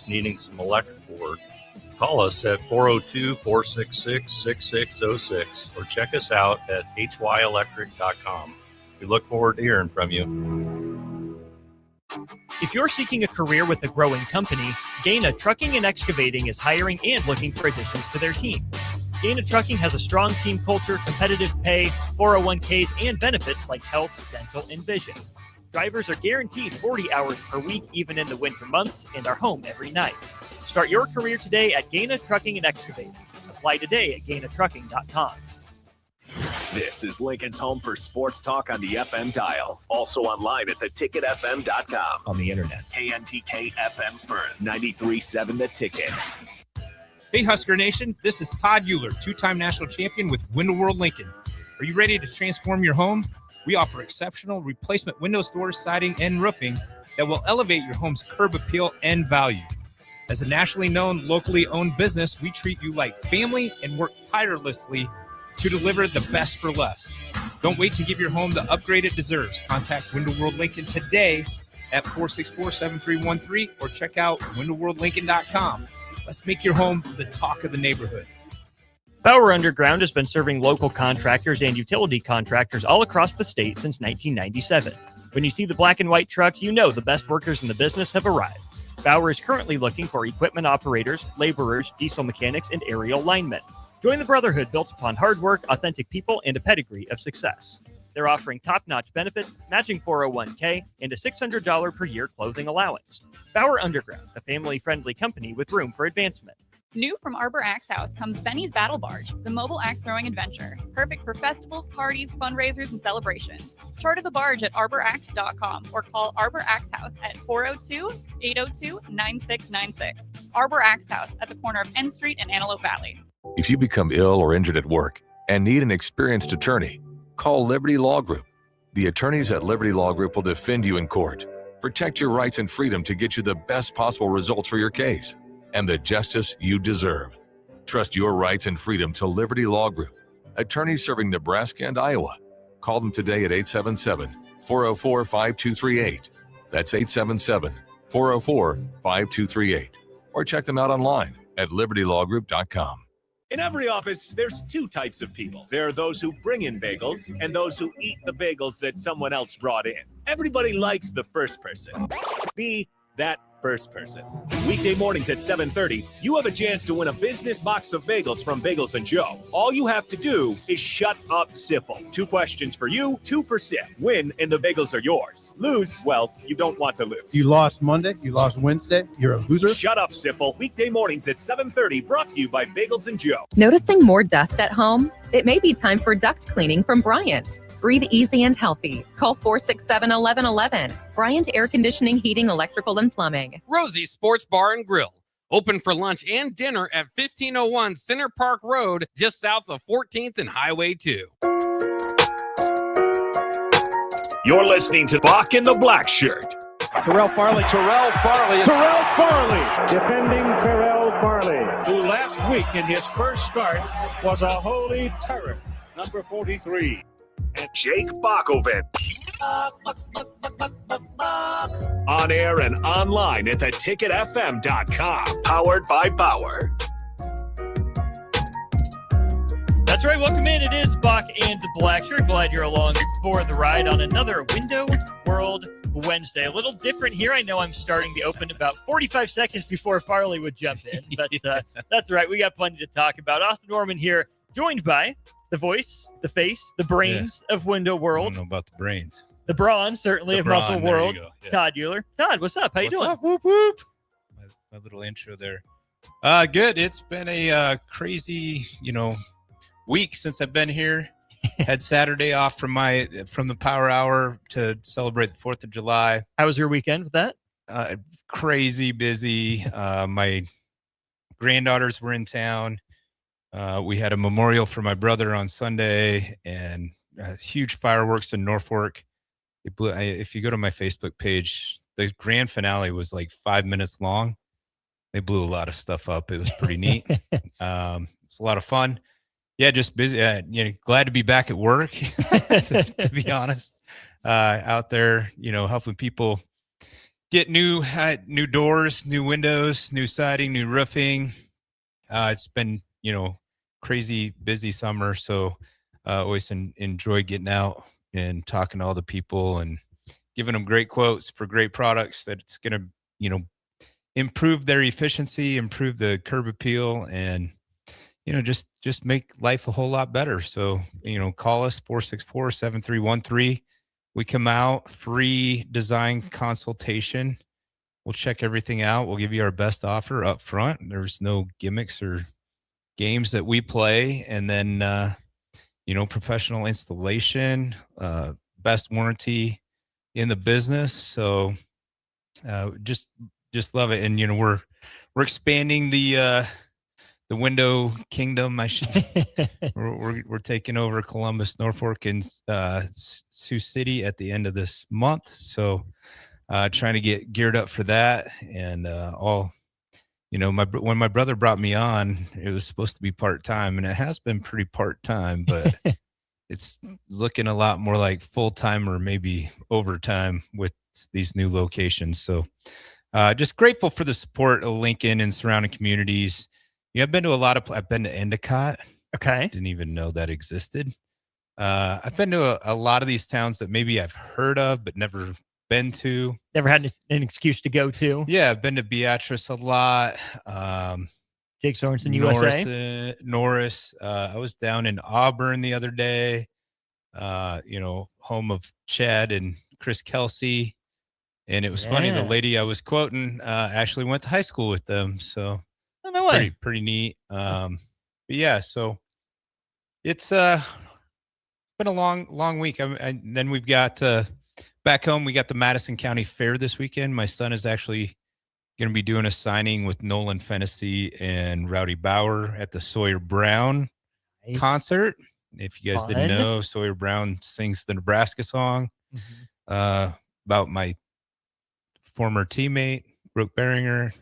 needing some electrical work, call us at 402-466-6606 or check us out at hyelectric.com. We look forward to hearing from you. If you're seeking a career with a growing company, Gaina Trucking and Excavating is hiring and looking for additions to their team. Gaina Trucking has a strong team culture, competitive pay, 401ks, and benefits like health, dental, and vision. Drivers are guaranteed 40 hours per week, even in the winter months, and are home every night. Start your career today at Gaina Trucking and Excavating. Apply today at GainaTrucking.com. This is Lincoln's home for sports talk on the FM dial. Also online at theticketfm.com. On the internet. KNTK FM Firth, 93.7 The Ticket. Hey, Husker Nation. This is Todd Euler, two-time national champion with Window World Lincoln. Are you ready to transform your home? We offer exceptional replacement windows, doors, siding, and roofing that will elevate your home's curb appeal and value. As a nationally known, locally owned business, we treat you like family and work tirelessly to deliver the best for less. Don't wait to give your home the upgrade it deserves. Contact Window World Lincoln today at 464-7313 or check out windowworldlincoln.com. Let's make your home the talk of the neighborhood. Power Underground has been serving local contractors and utility contractors all across the state since 1997. When you see the black and white truck, you know the best workers in the business have arrived. Bauer is currently looking for equipment operators, laborers, diesel mechanics, and aerial linemen. Join the brotherhood built upon hard work, authentic people, and a pedigree of success. They're offering top-notch benefits, matching 401k, and a $600 per year clothing allowance. Bauer Underground, a family-friendly company with room for advancement. New from Arbor Axe House comes Benny's Battle Barge, the mobile axe throwing adventure. Perfect for festivals, parties, fundraisers, and celebrations. Charter the barge at arbораxe.com or call Arbor Axe House at 402-802-9696. Arbor Axe House at the corner of N Street and Antelope Valley. If you become ill or injured at work and need an experienced attorney, call Liberty Law Group. The attorneys at Liberty Law Group will defend you in court, protect your rights and freedom to get you the best possible results for your case and the justice you deserve. Trust your rights and freedom to Liberty Law Group. Attorneys serving Nebraska and Iowa. Call them today at 877-404-5238. That's 877-404-5238. Or check them out online at libertylawgroup.com. In every office, there's two types of people. There are those who bring in bagels and those who eat the bagels that someone else brought in. Everybody likes the first person. Be that first person. Weekday mornings at 7:30, you have a chance to win a business box of bagels from Bagels & Joe. All you have to do is shut up, Sipple. 2 questions for you, 2 for Sip. Win, and the bagels are yours. Lose, well, you don't want to lose. You lost Monday, you lost Wednesday, you're a loser. Shut up, Sipple. Weekday mornings at 7:30, brought to you by Bagels & Joe. Noticing more dust at home? It may be time for duct cleaning from Bryant. Breathe easy and healthy. Call 467-1111. Bryant Air Conditioning, Heating, Electrical, and Plumbing. Rosie's Sports Bar and Grill. Open for lunch and dinner at 1501 Center Park Road, just south of 14th and Highway 2. You're listening to Bock and the Blackshirt. Terrell Farley. Defending Terrell Farley, who last week in his first start was a holy terror. Number 43. And Jake Bockoven. On air and online at theticketfm.com. Powered by Bauer. That's right. Welcome in. It is Bock and the Blackshirt. Glad you're along for the ride on another Window World Wednesday. A little different here. I know I'm starting the open about 45 seconds before Farley would jump in, but that's right. We got plenty to talk about. Austin Norman here, joined by the voice, the face, the brains of Window World. I don't know about the brains. The brawn, certainly, the of brawn, Muscle World. Yeah. Todd Euler. Todd, what's up? How you doing? Up? Whoop, whoop. My little intro there. Good. It's been a crazy, week since I've been here. Had Saturday off from the Power Hour to celebrate the 4th of July. How was your weekend with that? Crazy busy. My granddaughters were in town. We had a memorial for my brother on Sunday and huge fireworks in Norfolk. If you go to my Facebook page, the grand finale was like 5 minutes long. They blew a lot of stuff up. It was pretty neat. It was a lot of fun. Yeah, just busy. Glad to be back at work, to be honest. Out there, helping people get new doors, new windows, new siding, new roofing. It's been, crazy busy summer. So always enjoy getting out and talking to all the people and giving them great quotes for great products that it's going to, improve their efficiency, improve the curb appeal, and, just make life a whole lot better. So, call us 464-7313. We come out, free design consultation. We'll check everything out. We'll give you our best offer up front. There's no gimmicks or games that we play. And then, professional installation, best warranty in the business. So just love it. And, we're expanding the window kingdom. We're taking over Columbus, Norfolk, and Sioux City at the end of this month. So trying to get geared up for that. And when my brother brought me on, it was supposed to be part-time, and it has been pretty part-time, but it's looking a lot more like full-time or maybe overtime with these new locations. So just grateful for the support of Lincoln and surrounding communities. I've been to I've been to Endicott. Okay. Didn't even know that existed. I've been to a lot of these towns that maybe I've heard of, but never been to. Never had an excuse to go to. Yeah, I've been to Beatrice a lot. Jake Sorensen, USA. Norris. I was down in Auburn the other day, home of Chad and Chris Kelsey. And it was funny, the lady I was quoting actually went to high school with them. So no way. Pretty neat. But yeah, so it's been a long week. And then we've got back home, we got the Madison County Fair this weekend. My son is actually going to be doing a signing with Nolan Fennessy and Rowdy Bauer at the Sawyer Brown concert. If you guys didn't know, Sawyer Brown sings the Nebraska song about my former teammate, Brooke Beringer.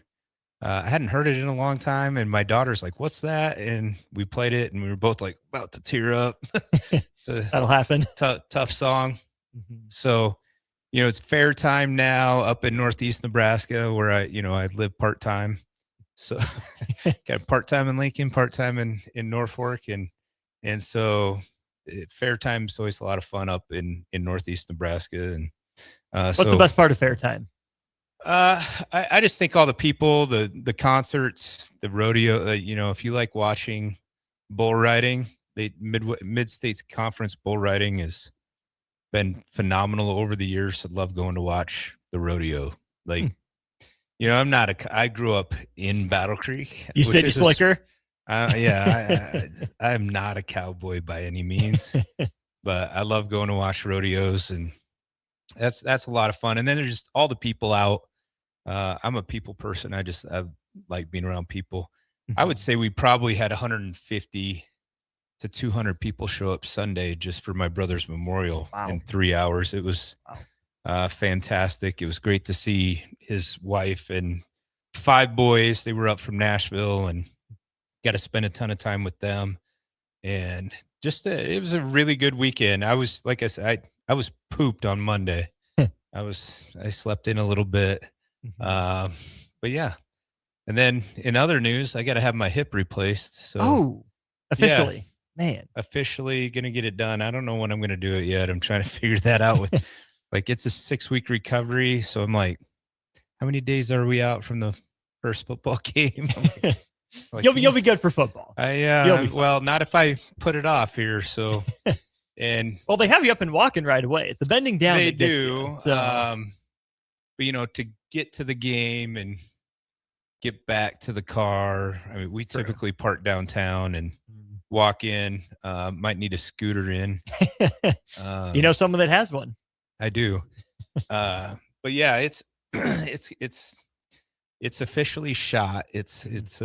I hadn't heard it in a long time, and my daughter's like, "What's that?" And we played it, and we were both like about to tear up. That'll happen. Tough song. So, it's fair time now up in Northeast Nebraska where I live part-time. So got part-time in Lincoln, part-time in Norfolk. And so fair time is always a lot of fun up in Northeast Nebraska. And what's the best part of fair time? I just think all the people, the concerts, the rodeo, if you like watching bull riding, Mid-States Conference bull riding has been phenomenal over the years. I love going to watch the rodeo. Like, I grew up in Battle Creek. You said you slicker? I'm not a cowboy by any means, but I love going to watch rodeos, and that's a lot of fun. And then there's just all the people out. I'm a people person. I like being around people. I would say we probably had 150 to 200 people show up Sunday just for my brother's memorial in 3 hours. It was fantastic. It was great to see his wife and 5 boys. They were up from Nashville and got to spend a ton of time with them. And just it was a really good weekend. I was, like I said, I was pooped on Monday. I slept in a little bit. But yeah. And then in other news, I got to have my hip replaced. So officially. Yeah. Man, officially gonna get it done. I don't know when I'm gonna do it yet. I'm trying to figure that out with it's a 6-week recovery. So I'm like, how many days are we out from the first football game? You'll be good for football. Well, not if I put it off here. So and they have you up and walking right away. It's the bending down. They do. You, so. But to get to the game and get back to the car. I mean, we typically park downtown and walk in. Might need a scooter in. Someone that has one. I do. But yeah, it's officially shot. It's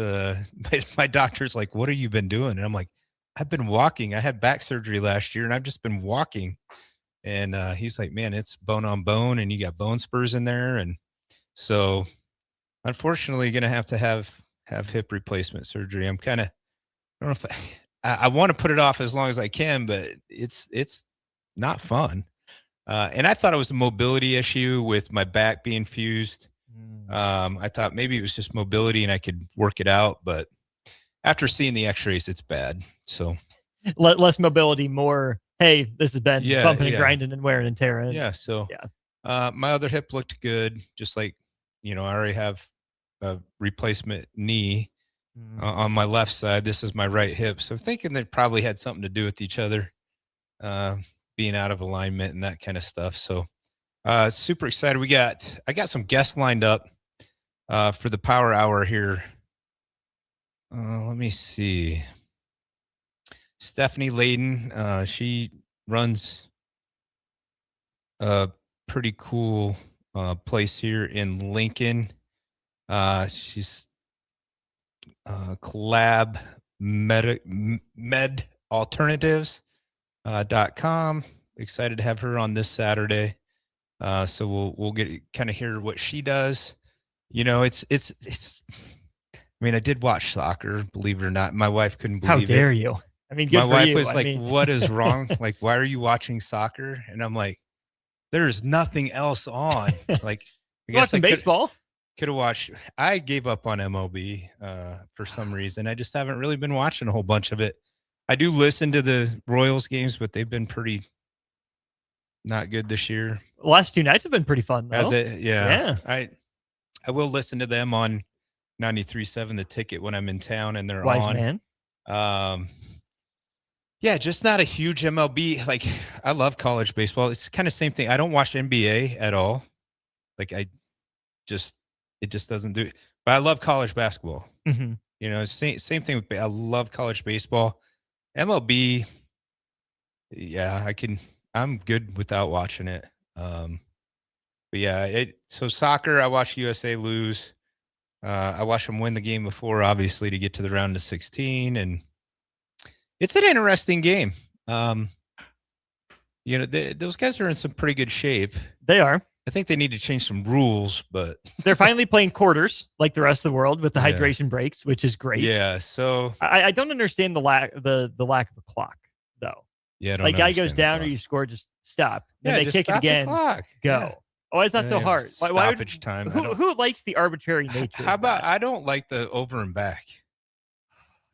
my doctor's like, "What have you been doing?" And I'm like, "I've been walking. I had back surgery last year and I've just been walking." And he's like, "Man, it's bone on bone and you got bone spurs in there." And so unfortunately going to have hip replacement surgery. I'm kind of, I don't know if I want to put it off as long as I can, but it's not fun. And I thought it was a mobility issue with my back being fused. I thought maybe it was just mobility and I could work it out, but after seeing the x-rays, it's bad. So less mobility, more, hey, this has been bumping and yeah. grinding and wearing and tearing. Yeah. So yeah. My other hip looked good, just like, I already have a replacement knee on my left side. This is my right hip. So I'm thinking they probably had something to do with each other, being out of alignment and that kind of stuff. So super excited. I got some guests lined up for the power hour here. Let me see. Stephanie Layden, she runs a pretty cool place here in Lincoln. She's collab med alternatives.com. Excited to have her on this Saturday. So we'll get kind of hear what she does. It's I did watch soccer, believe it or not. My wife couldn't believe it. How dare you? Good my for wife you. was like, what is wrong? Like, why are you watching soccer? And I'm like, there's nothing else on. Like, I guess watching baseball. Could have watched. I gave up on MLB for some reason. I just haven't really been watching a whole bunch of it. I do listen to the Royals games, but they've been pretty not good this year. The last 2 nights have been pretty fun, though. Has it? Yeah. I will listen to them on 93.7 The Ticket when I'm in town and they're Wise on. Man. Yeah, just not a huge MLB. Like, I love college baseball. It's kind of same thing. I don't watch NBA at all. Like, it just doesn't do it. But I love college basketball. Mm-hmm. Same thing with, I love college baseball. MLB, yeah, I'm good without watching it. But yeah, so soccer, I watched USA lose. I watched them win the game before, obviously, to get to the round of 16, and it's an interesting game. Those guys are in some pretty good shape. They are. I think they need to change some rules, but they're finally playing quarters like the rest of the world with the hydration breaks, which is great. Yeah. So I don't understand the lack of a clock, though. Yeah. Like guy goes down or you score, just stop. Then they kick it again. Go. Yeah. Why is that so hard? Stoppage time. Who likes the arbitrary nature? How about I don't like the over and back.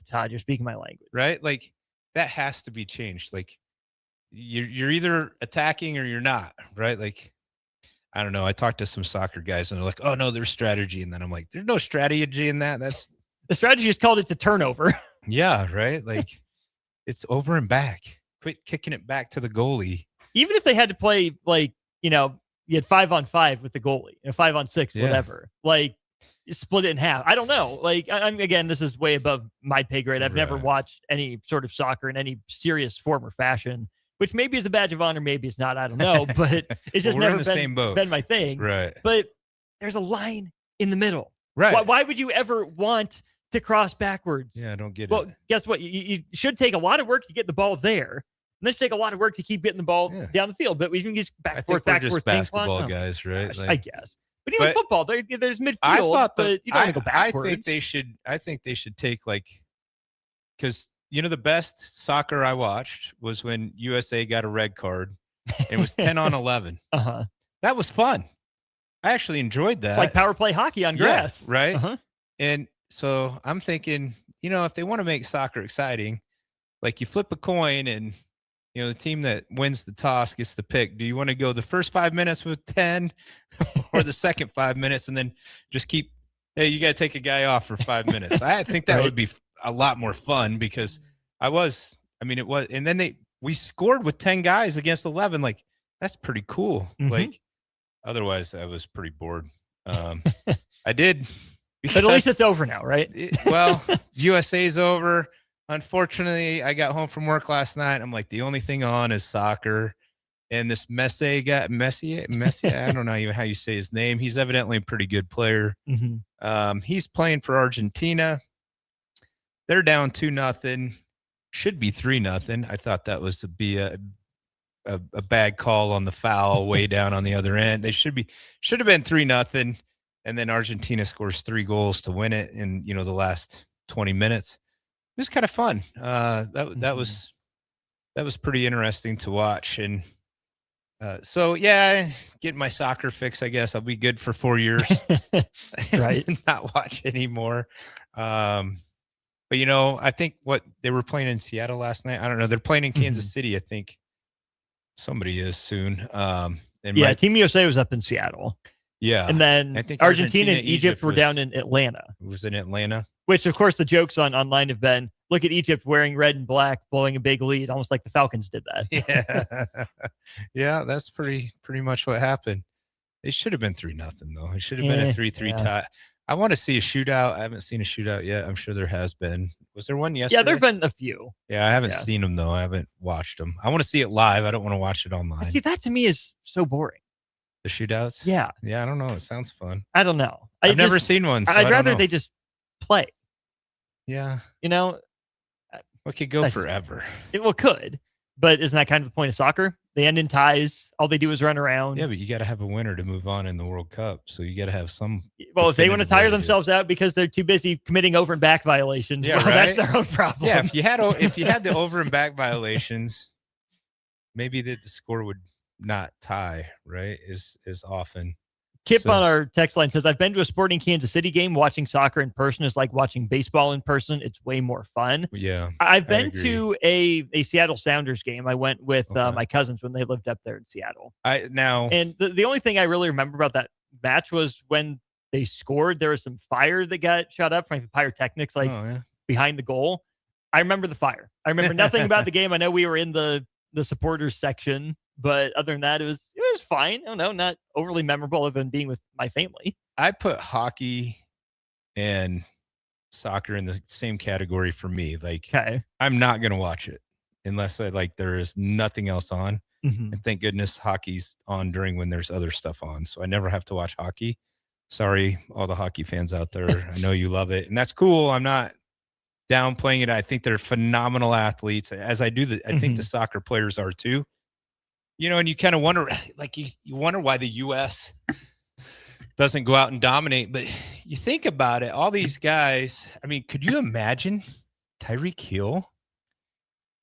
Todd, you're speaking my language, right? Like that has to be changed. Like you're either attacking or you're not, right? Like I don't know. I talked to some soccer guys and they're like, "Oh no, there's strategy," and then I'm like, "There's no strategy in that. That's the strategy is called it to turnover." Yeah, right. Like it's over and back. Quit kicking it back to the goalie. Even if they had to play like you had 5-on-5 with the goalie, 5-on-6, whatever. Like split it in half. I don't know. Like again, this is way above my pay grade. I've never watched any sort of soccer in any serious form or fashion, which maybe is a badge of honor, maybe it's not. I don't know, but it's just never been my thing. Right. But there's a line in the middle. Right. Why would you ever want to cross backwards? Yeah, I don't get it. Well, guess what? You should take a lot of work to get the ball there. And this take a lot of work to keep getting the ball down the field, but we can just back and forth. Basketball guys, right? Gosh, I guess. But even football, there's midfield, but you don't want to go backwards. I think they should take because the best soccer I watched was when USA got a red card. And it was 10-on-11. That was fun. I actually enjoyed that. Like power play hockey on grass, right? And so I'm thinking, if they want to make soccer exciting, like you flip a coin and. The team that wins the toss gets to pick. Do you want to go the first 5 minutes with 10 or the second 5 minutes and then just keep, hey, you got to take a guy off for 5 minutes? I think that would be a lot more fun because it was, and then we scored with 10 guys against 11. Like, that's pretty cool. Like, otherwise I was pretty bored. I did. But at least it's over now, right? USA's over. Unfortunately, I got home from work last night. I'm like, the only thing on is soccer. And this Messi, I don't know even how you say his name. He's evidently a pretty good player. He's playing for Argentina. They're down 2-0. Should be 3-0. I thought that was to be a bad call on the foul way down on the other end. They should have been 3-0. And then Argentina scores 3 goals to win it in the last 20 minutes. It was kind of fun. That was pretty interesting to watch. And So yeah, getting my soccer fix, I guess. I'll be good for 4 years. Right. Not watch anymore. But I think what they were playing in Seattle last night. I don't know. They're playing in Kansas City, I think. Somebody is soon. And Team USA was up in Seattle. Yeah. And then I think Argentina and Egypt were down in Atlanta. It was in Atlanta. Which, of course, the jokes online have been, look at Egypt wearing red and black, blowing a big lead, almost like the Falcons did that. Yeah. Yeah, that's pretty much what happened. It should have been 3-0, though. It should have been a 3-3 tie. I want to see a shootout. I haven't seen a shootout yet. I'm sure there has been. Was there one yesterday? Yeah, there's been a few. Yeah, I haven't seen them, though. I haven't watched them. I want to see it live. I don't want to watch it online. See, that to me is so boring. The shootouts? Yeah. Yeah, I don't know. It sounds fun. I don't know. I've never seen one. So I'd rather they just play. Yeah. It could go forever. It could. But isn't that kind of the point of soccer? They end in ties. All they do is run around. Yeah, but you got to have a winner to move on in the World Cup. So you got to have some. Well, if they want to tire themselves out because they're too busy committing over and back violations, that's their own problem. Yeah, if you had the over and back violations, maybe the score would not tie, right? Is often. Kip on our text line says, I've been to a Sporting Kansas City game. Watching soccer in person is like watching baseball in person. It's way more fun. Yeah. I've been to a Seattle Sounders game. I went with my cousins when they lived up there in Seattle. And the only thing I really remember about that match was when they scored, there was some fire that got shot up from the pyrotechnics, behind the goal. I remember the fire. I remember nothing about the game. I know we were in the supporters section, but other than that, it was fine. I don't know, not overly memorable other than being with my family. I put hockey and soccer in the same category for me. Like, I'm not going to watch it unless there is nothing else on. Mm-hmm. And thank goodness hockey's on during when there's other stuff on. So I never have to watch hockey. Sorry, all the hockey fans out there. I know you love it, and that's cool. I'm not downplaying it. I think they're phenomenal athletes, as I do. I think the soccer players are too. And you kind of wonder, you wonder why the U.S. doesn't go out and dominate. But you think about it, all these guys. I mean, could you imagine Tyreek Hill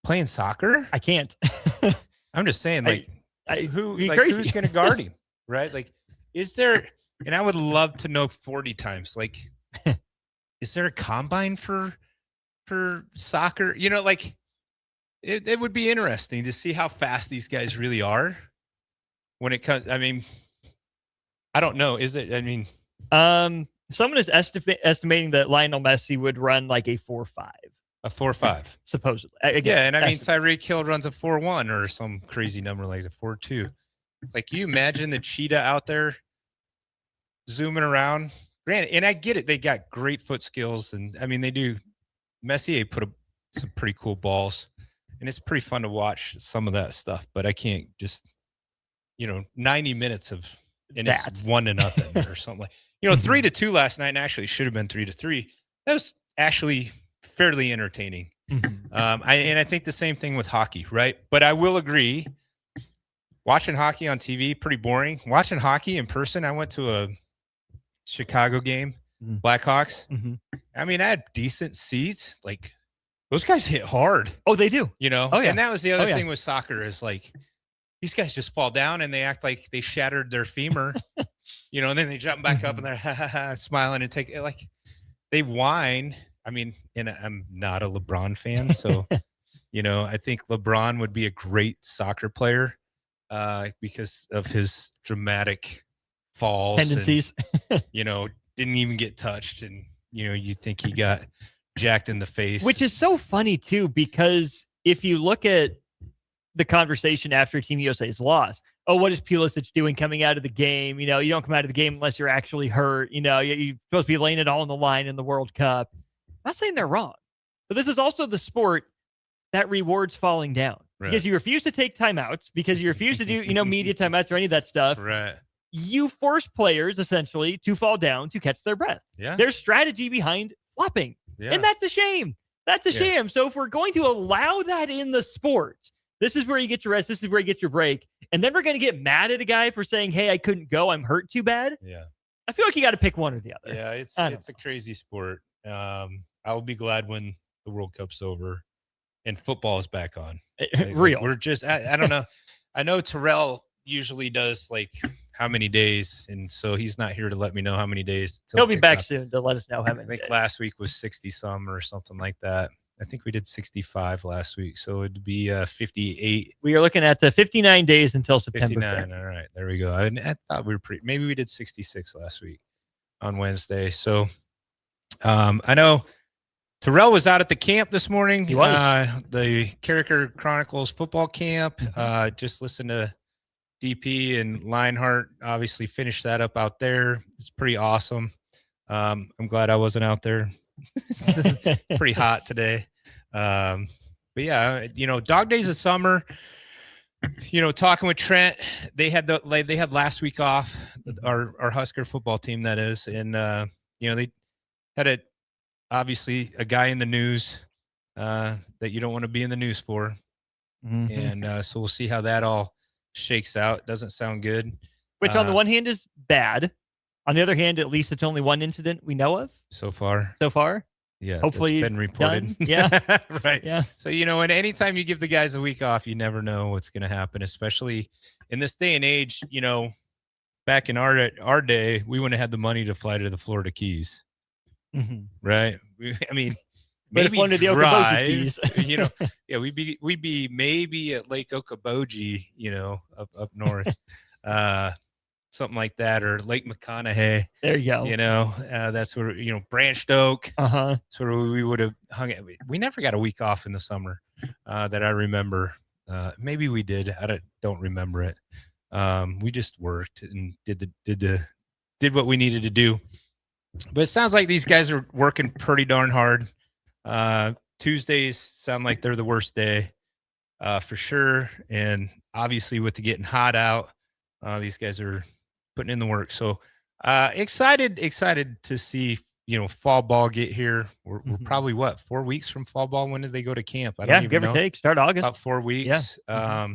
playing soccer? I can't. I'm just saying, who's going to guard him, right? Is there? And I would love to know 40 times. Is there a combine for soccer? It would be interesting to see how fast these guys really are when it comes. I mean, I don't know. Is it? I mean, someone is estimating that Lionel Messi would run like a 4.5. A 4.5, supposedly. Again, and I mean Tyreek Hill runs a 4.1 or some crazy number like a 4.2. You imagine the cheetah out there zooming around. Granted, and I get it. They got great foot skills, and I mean they do. Messier put some pretty cool balls. And it's pretty fun to watch some of that stuff, but I can't just, 90 minutes of, and it's 1-0 or something 3-2 last night, and actually should have been 3-3. That was actually fairly entertaining. I think the same thing with hockey, right? But I will agree, watching hockey on TV, pretty boring. Watching hockey in person, I went to a Chicago game, Blackhawks. I mean, I had decent seats, those guys hit hard. Oh, they do. Oh, yeah. And that was the other thing with soccer is these guys just fall down and they act like they shattered their femur, and then they jump back up and they're smiling and take it. They whine. I mean, and I'm not a LeBron fan. So, I think LeBron would be a great soccer player because of his dramatic falls. Tendencies. And, didn't even get touched. And, you think he got jacked in the face, which is so funny too, because if you look at the conversation after Team USA's loss, what is Pulisic doing coming out of the game? You don't come out of the game unless you're actually hurt. You're supposed to be laying it all on the line in the World Cup. I'm not saying they're wrong, but this is also the sport that rewards falling down because you refuse to take timeouts, because you refuse to do media timeouts or any of that stuff. Right. You force players essentially to fall down to catch their breath. Yeah. There's strategy behind flopping. Yeah. And that's a shame. That's a shame. So if we're going to allow that in the sport, this is where you get your rest. This is where you get your break. And then we're going to get mad at a guy for saying, hey, I couldn't go. I'm hurt too bad. Yeah. I feel like you got to pick one or the other. Yeah, it's a crazy sport. I'll be glad when the World Cup's over and football is back on. Real. We're just, I don't know. I know Terrell usually does like how many days, and so he's not here to let me know how many days. He'll be back soon to let us know how many. I think days. last week was 60 some or something like that. I think we did 65 last week, so it'd be 58. We are looking at 59 days until September 59. 5th. All right, there we go. I thought we were maybe we did 66 last week on Wednesday. So I know Terrell was out at the camp this morning. He was. The Character Chronicles football camp. Just listened to DP and Lionheart obviously finished that up out there. It's pretty awesome. I'm glad I wasn't out there. Pretty hot today. But yeah, dog days of summer, talking with Trent, they had last week off, our Husker football team, that is. And, they had obviously a guy in the news that you don't want to be in the news for. Mm-hmm. And so we'll see how that all shakes out. Doesn't sound good. Which on the one hand is bad. On the other hand, at least it's only one incident we know of so far. Yeah. Hopefully it's been reported. Done. Yeah. Right. Yeah. So, and anytime you give the guys a week off, you never know what's going to happen, especially in this day and age. Back in our day, we wouldn't have had the money to fly to the Florida Keys. Mm-hmm. Right. Maybe to the drive, Keys. Yeah, we'd be maybe at Lake Okoboji, up north. Something like that, or Lake McConaughey. There you go. That's where, Branched Oak. That's where we would have hung it. We never got a week off in the summer that I remember. Maybe we did. I don't remember it. We just worked and did what we needed to do. But it sounds like these guys are working pretty darn hard. Tuesdays sound like they're the worst day for sure. And obviously with the getting hot out, these guys are putting in the work. So excited to see, fall ball get here. We're probably 4 weeks from fall ball. When did they go to camp? I don't even give know. or take. Start August. About 4 weeks. Yeah.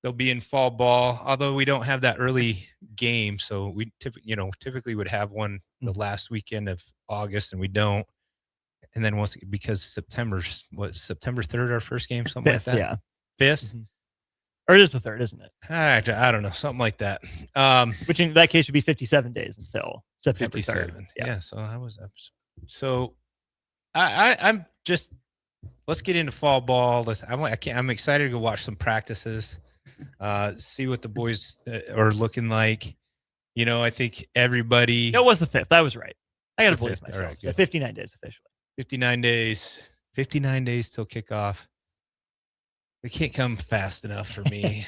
They'll be in fall ball, although we don't have that early game. So we typically would have one the last weekend of August, and we don't. And then because September 3rd, our first game, something 5th, like that. Yeah. 5th? Or it is the 3rd, isn't it? I don't know, something like that. Which in that case would be 57 days until September 57. 3rd. Yeah. So I'm just, let's get into fall ball. I'm excited to go watch some practices, see what the boys are looking like. I think everybody. No, it was the 5th. I was right. I got to believe 5th. myself. All right, good. 59 days officially. 59 days till kickoff. They can't come fast enough for me.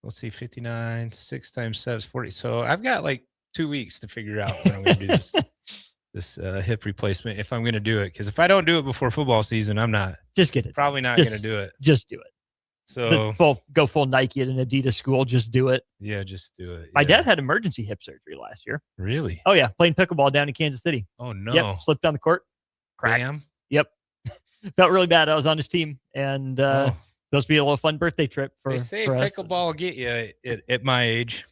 Let's see, 59, 6 times 7 is 40. So I've got like 2 weeks to figure out when I'm going to do this hip replacement, if I'm going to do it. Because if I don't do it before football season, I'm not. Just get it. Probably not going to do it. Just do it. So go full Nike at an Adidas school. Just do it. Yeah, just do it. My dad had emergency hip surgery last year. Really? Oh yeah, playing pickleball down in Kansas City. Oh no! Yep, slipped down the court. Crack. Bam. Yep. Felt really bad. I was on his team, and supposed to be a little fun birthday trip for. They say for pickleball will get you at my age.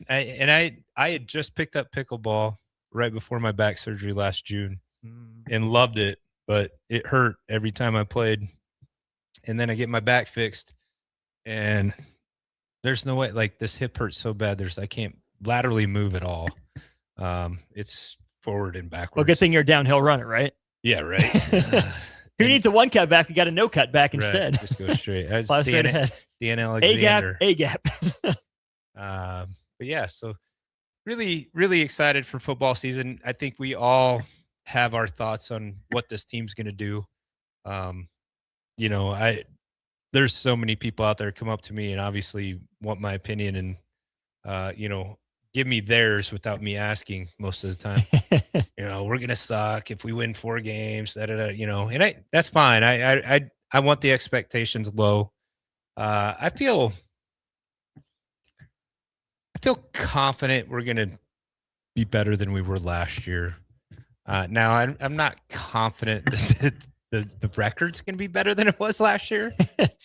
I had just picked up pickleball right before my back surgery last June, and loved it, but it hurt every time I played. And then I get my back fixed, and there's no way, like, this hip hurts so bad. I can't laterally move at all. It's forward and backwards. Well, good thing you're a downhill runner, right? Yeah, right. Who needs a one cut back? You got a no cut back instead. Just go straight. As Fly straight ahead. Dan Alexander. A gap. But yeah, so really, really excited for football season. I think we all have our thoughts on what this team's going to do. There's so many people out there come up to me and obviously want my opinion and, give me theirs without me asking most of the time. We're going to suck if we win 4 games, and that's fine. I want the expectations low. I feel confident we're going to be better than we were last year. Now I'm not confident that the record's going to be better than it was last year,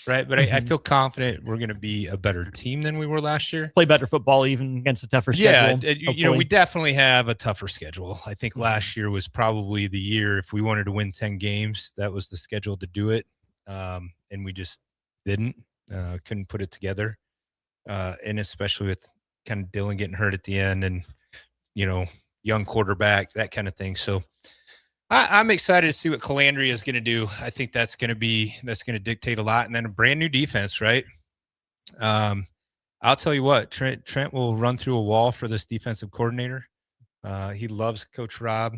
right? But I feel confident we're going to be a better team than we were last year. Play better football even against a tougher schedule. Yeah, we definitely have a tougher schedule. I think last year was probably the year, if we wanted to win 10 games, that was the schedule to do it, and we just didn't. couldn't put it together. And especially with kind of Dylan getting hurt at the end and, young quarterback, that kind of thing. So I'm excited to see what Calandria is going to do. I think that's going to dictate a lot. And then a brand new defense, right? I'll tell you what, Trent will run through a wall for this defensive coordinator. He loves Coach Rob.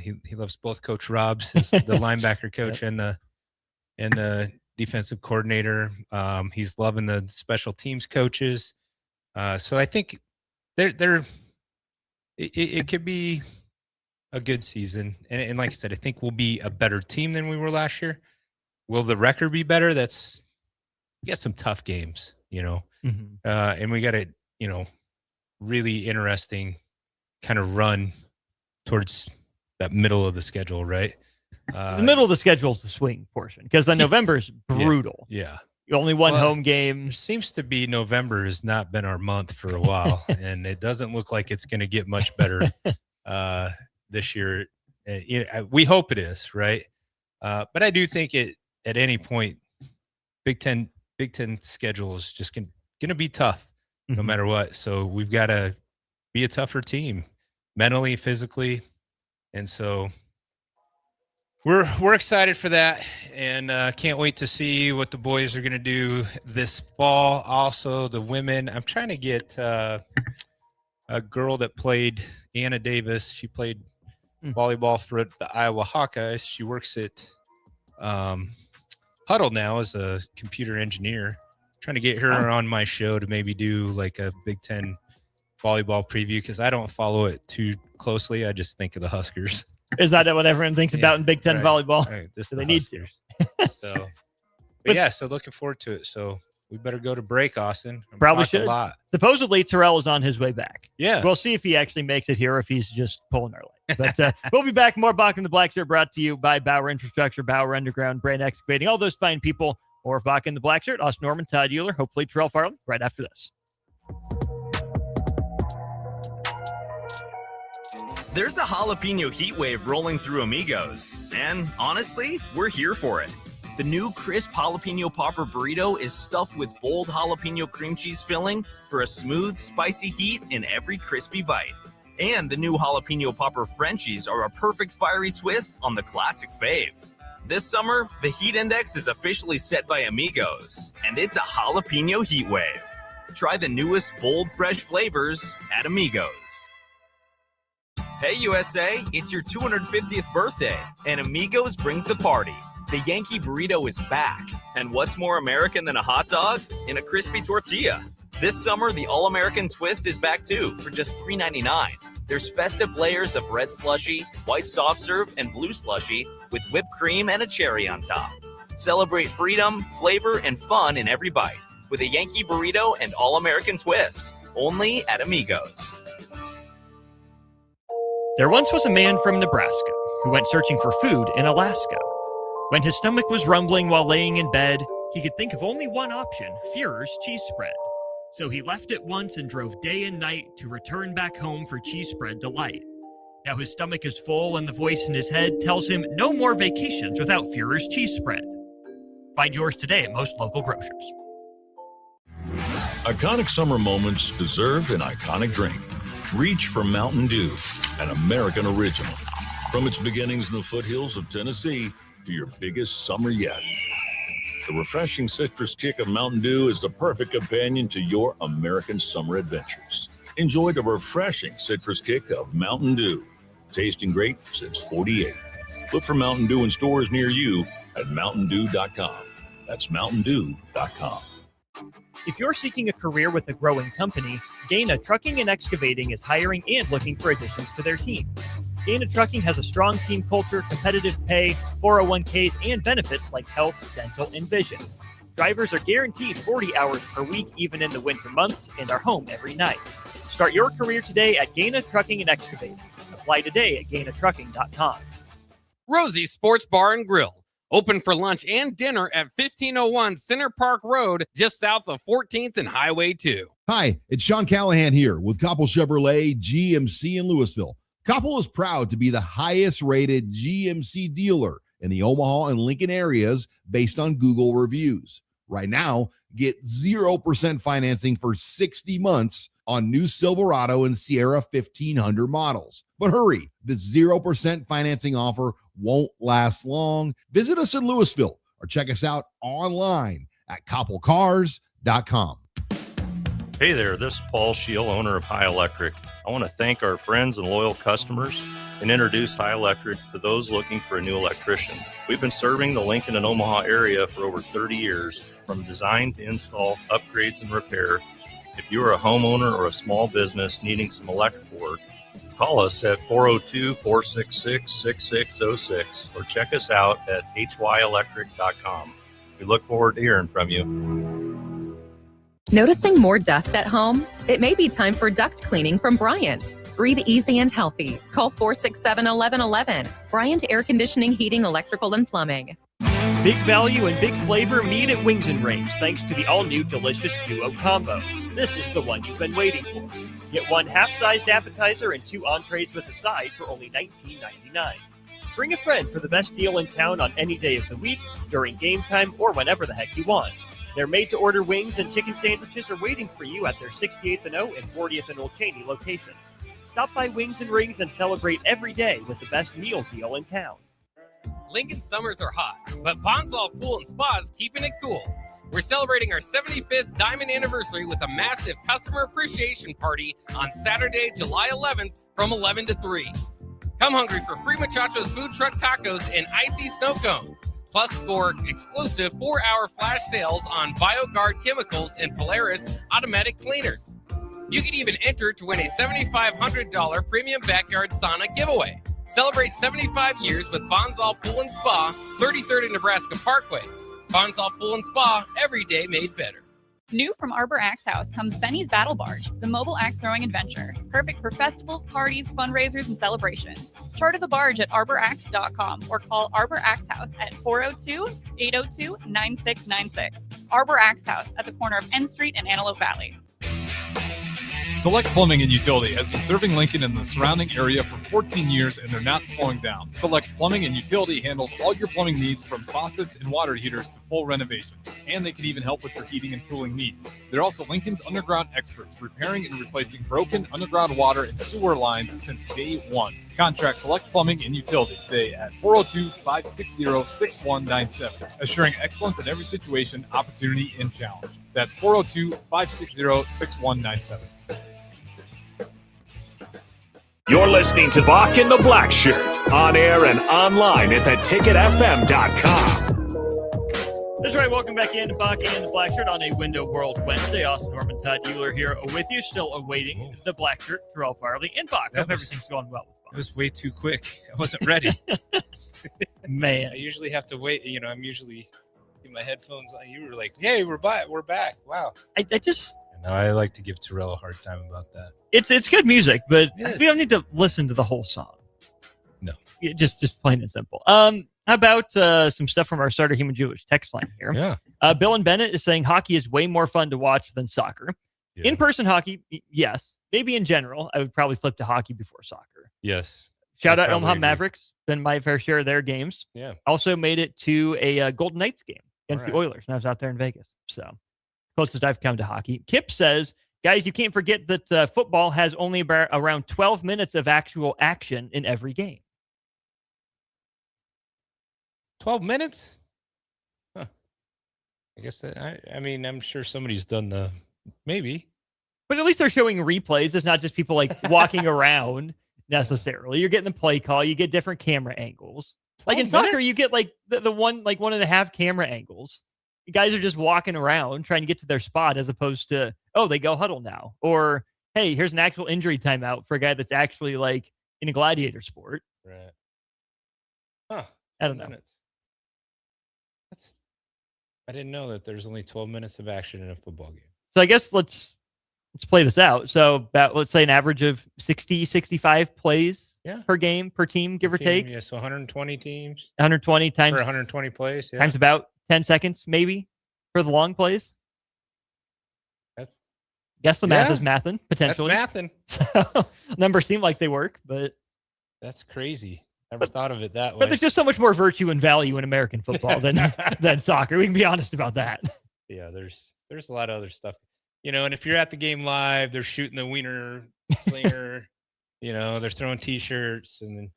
He loves both Coach Robs, the linebacker coach and the defensive coordinator. He's loving the special teams coaches. So I think it could be a good season. And like I said, I think we'll be a better team than we were last year. Will the record be better? We got some tough games, and we got a, really interesting kind of run towards that middle of the schedule, right? The middle of the schedule is the swing portion because the November's brutal. Yeah. Only one home game. Seems to be November has not been our month for a while, and it doesn't look like it's going to get much better this year. We hope it is, right? But I do think at any point, Big Ten schedule is just going to be tough no matter what. So we've got to be a tougher team mentally, physically. And so we're excited for that, and can't wait to see what the boys are going to do this fall. Also, the women, I'm trying to get a girl that played, Anna Davis. She played volleyball for the Iowa Hawkeyes. She works at Huddle now as a computer engineer. Trying to get her on my show to maybe do like a Big Ten volleyball preview because I don't follow it too closely. I just think of the Huskers. Is that what everyone thinks about in Big Ten volleyball? Right, just so the they Huskers. need to. So looking forward to it. So we better go to break, Austin. Probably should. A lot. Supposedly, Terrell is on his way back. Yeah. We'll see if he actually makes it here or if he's just pulling our leg. But we'll be back. More Bock and the Blackshirt brought to you by Bauer Infrastructure, Bauer Underground, Brand Excavating, all those fine people. More Bock and the Blackshirt. Austin Norman, Todd Euler, hopefully Terrell Farley right after this. There's a jalapeno heat wave rolling through Amigos, and honestly, we're here for it. The new crisp jalapeno popper burrito is stuffed with bold jalapeno cream cheese filling for a smooth, spicy heat in every crispy bite. And the new jalapeno popper Frenchies are a perfect fiery twist on the classic fave. This summer, the heat index is officially set by Amigos, and it's a jalapeno heat wave. Try the newest bold, fresh flavors at Amigos. Hey USA, it's your 250th birthday, and Amigos brings the party. The Yankee Burrito is back, and what's more American than a hot dog? In a crispy tortilla. This summer, the All-American Twist is back too, for just $3.99. There's festive layers of red slushy, white soft serve, and blue slushy, with whipped cream and a cherry on top. Celebrate freedom, flavor, and fun in every bite, with a Yankee Burrito and All-American Twist, only at Amigos. There once was a man from Nebraska who went searching for food in Alaska. When his stomach was rumbling while laying in bed, he could think of only one option, Führer's cheese spread. So he left at once and drove day and night to return back home for cheese spread delight. Now his stomach is full and the voice in his head tells him no more vacations without Führer's cheese spread. Find yours today at most local grocers. Iconic summer moments deserve an iconic drink. Reach for Mountain Dew, an American original. From its beginnings in the foothills of Tennessee to your biggest summer yet. The refreshing citrus kick of Mountain Dew is the perfect companion to your American summer adventures. Enjoy the refreshing citrus kick of Mountain Dew. Tasting great since '48. Look for Mountain Dew in stores near you at mountaindew.com. That's mountaindew.com. If you're seeking a career with a growing company, Gaina Trucking and Excavating is hiring and looking for additions to their team. Gaina Trucking has a strong team culture, competitive pay, 401ks, and benefits like health, dental, and vision. Drivers are guaranteed 40 hours per week, even in the winter months, and are home every night. Start your career today at Gaina Trucking and Excavating. Apply today at gainatrucking.com. Rosie's Sports Bar and Grill. Open for lunch and dinner at 1501 Center Park Road, just south of 14th and Highway 2. Hi, it's Sean Callahan here with Koppel Chevrolet GMC in Louisville. Koppel is proud to be the highest rated GMC dealer in the Omaha and Lincoln areas based on Google reviews. Right now, get 0% financing for 60 months on new Silverado and Sierra 1500 models. But hurry, the 0% financing offer won't last long. Visit us in Louisville or check us out online at koppelcars.com. Hey there, this is Paul Scheel, owner of High Electric. I want to thank our friends and loyal customers and introduce High Electric to those looking for a new electrician. We've been serving the Lincoln and Omaha area for over 30 years, from design to install, upgrades, and repair. If you are a homeowner or a small business needing some electrical work, call us at 402-466-6606 or check us out at hyelectric.com. We look forward to hearing from you. Noticing more dust at home? It may be time for duct cleaning from Bryant. Breathe easy and healthy. Call 467-1111. Bryant Air Conditioning, Heating, Electrical, and Plumbing. Big value and big flavor meet at Wings and Rings thanks to the all-new delicious Duo Combo. This is the one you've been waiting for. Get one half-sized appetizer and 2 entrees with a side for only $19.99. Bring a friend for the best deal in town on any day of the week, during game time, or whenever the heck you want. Their made-to-order wings and chicken sandwiches are waiting for you at their 68th and O and 40th and Old Cheney locations. Stop by Wings and Rings and celebrate every day with the best meal deal in town. Lincoln summers are hot, but Bonsall Pool and Spa is keeping it cool. We're celebrating our 75th Diamond Anniversary with a massive customer appreciation party on Saturday, July 11th from 11 to 3. Come hungry for free Muchachos food truck tacos and icy snow cones. Plus, score exclusive 4-hour flash sales on BioGuard chemicals and Polaris automatic cleaners. You can even enter to win a $7,500 premium backyard sauna giveaway. Celebrate 75 years with Bonsall Pool and Spa, 33rd and Nebraska Parkway. Bonsall Pool and Spa, every day made better. New from Arbor Axe House comes Benny's Battle Barge, the mobile axe throwing adventure. Perfect for festivals, parties, fundraisers, and celebrations. Charter the barge at arbораxe.com or call Arbor Axe House at 402-802-9696. Arbor Axe House at the corner of N Street and Antelope Valley. Select Plumbing and Utility has been serving Lincoln and the surrounding area for 14 years, and they're not slowing down. Select Plumbing and Utility handles all your plumbing needs, from faucets and water heaters to full renovations, and they can even help with your heating and cooling needs. They're also Lincoln's underground experts, repairing and replacing broken underground water and sewer lines since day one. Contact Select Plumbing and Utility today at 402-560-6197, assuring excellence in every situation, opportunity, and challenge. That's 402-560-6197. You're listening to Bock and the Blackshirt, on air and online at theticketfm.com. That's right. Welcome back in to Bock and the Blackshirt on a Window World Wednesday. Austin Norman, Todd Euler here with you, still awaiting the Blackshirt, Terrell Farley, and Bock. Hope everything's going well with Bock. It was way too quick. I wasn't ready. Man. I usually have to wait. You know, I'm usually in my headphones on. You were like, hey, we're back. Wow. I just... No, I like to give Terrell a hard time about that. It's good music, but we don't need to listen to the whole song. No. Just plain and simple. How about some stuff from our Starter Human Jewish text line here? Yeah. Bill and Bennett is saying hockey is way more fun to watch than soccer. Yeah. In-person hockey, yes. Maybe in general, I would probably flip to hockey before soccer. Yes. Shout out Omaha Mavericks. Been my fair share of their games. Yeah. Also made it to a Golden Knights game against the Oilers, and I was out there in Vegas. So closest I've come to hockey. Kip says, guys, you can't forget that football has only around 12 minutes of actual action in every game. 12 minutes? Huh. I guess I mean, I'm sure somebody's done maybe. But at least they're showing replays. It's not just people like walking around necessarily. You're getting the play call. You get different camera angles. Like in soccer, you get like the 1.5 camera angles. You guys are just walking around trying to get to their spot, as opposed to, oh, they go huddle now. Or, hey, here's an actual injury timeout for a guy that's actually like in a gladiator sport. Right. Huh. I don't know. I didn't know that there's only 12 minutes of action in a football game. So I guess let's play this out. So about, let's say, an average of 60, 65 plays per game, per team, give or take. Yeah, so 120 teams. 120 times. Or 120 plays, yeah. Times about 10 seconds, maybe, for the long plays. Guess the math is mathin', potentially. That's mathin'. So, numbers seem like they work, but... That's crazy. Never thought of it that way. But there's just so much more virtue and value in American football than soccer. We can be honest about that. Yeah, there's a lot of other stuff. And if you're at the game live, they're shooting the wiener slinger, they're throwing t-shirts and then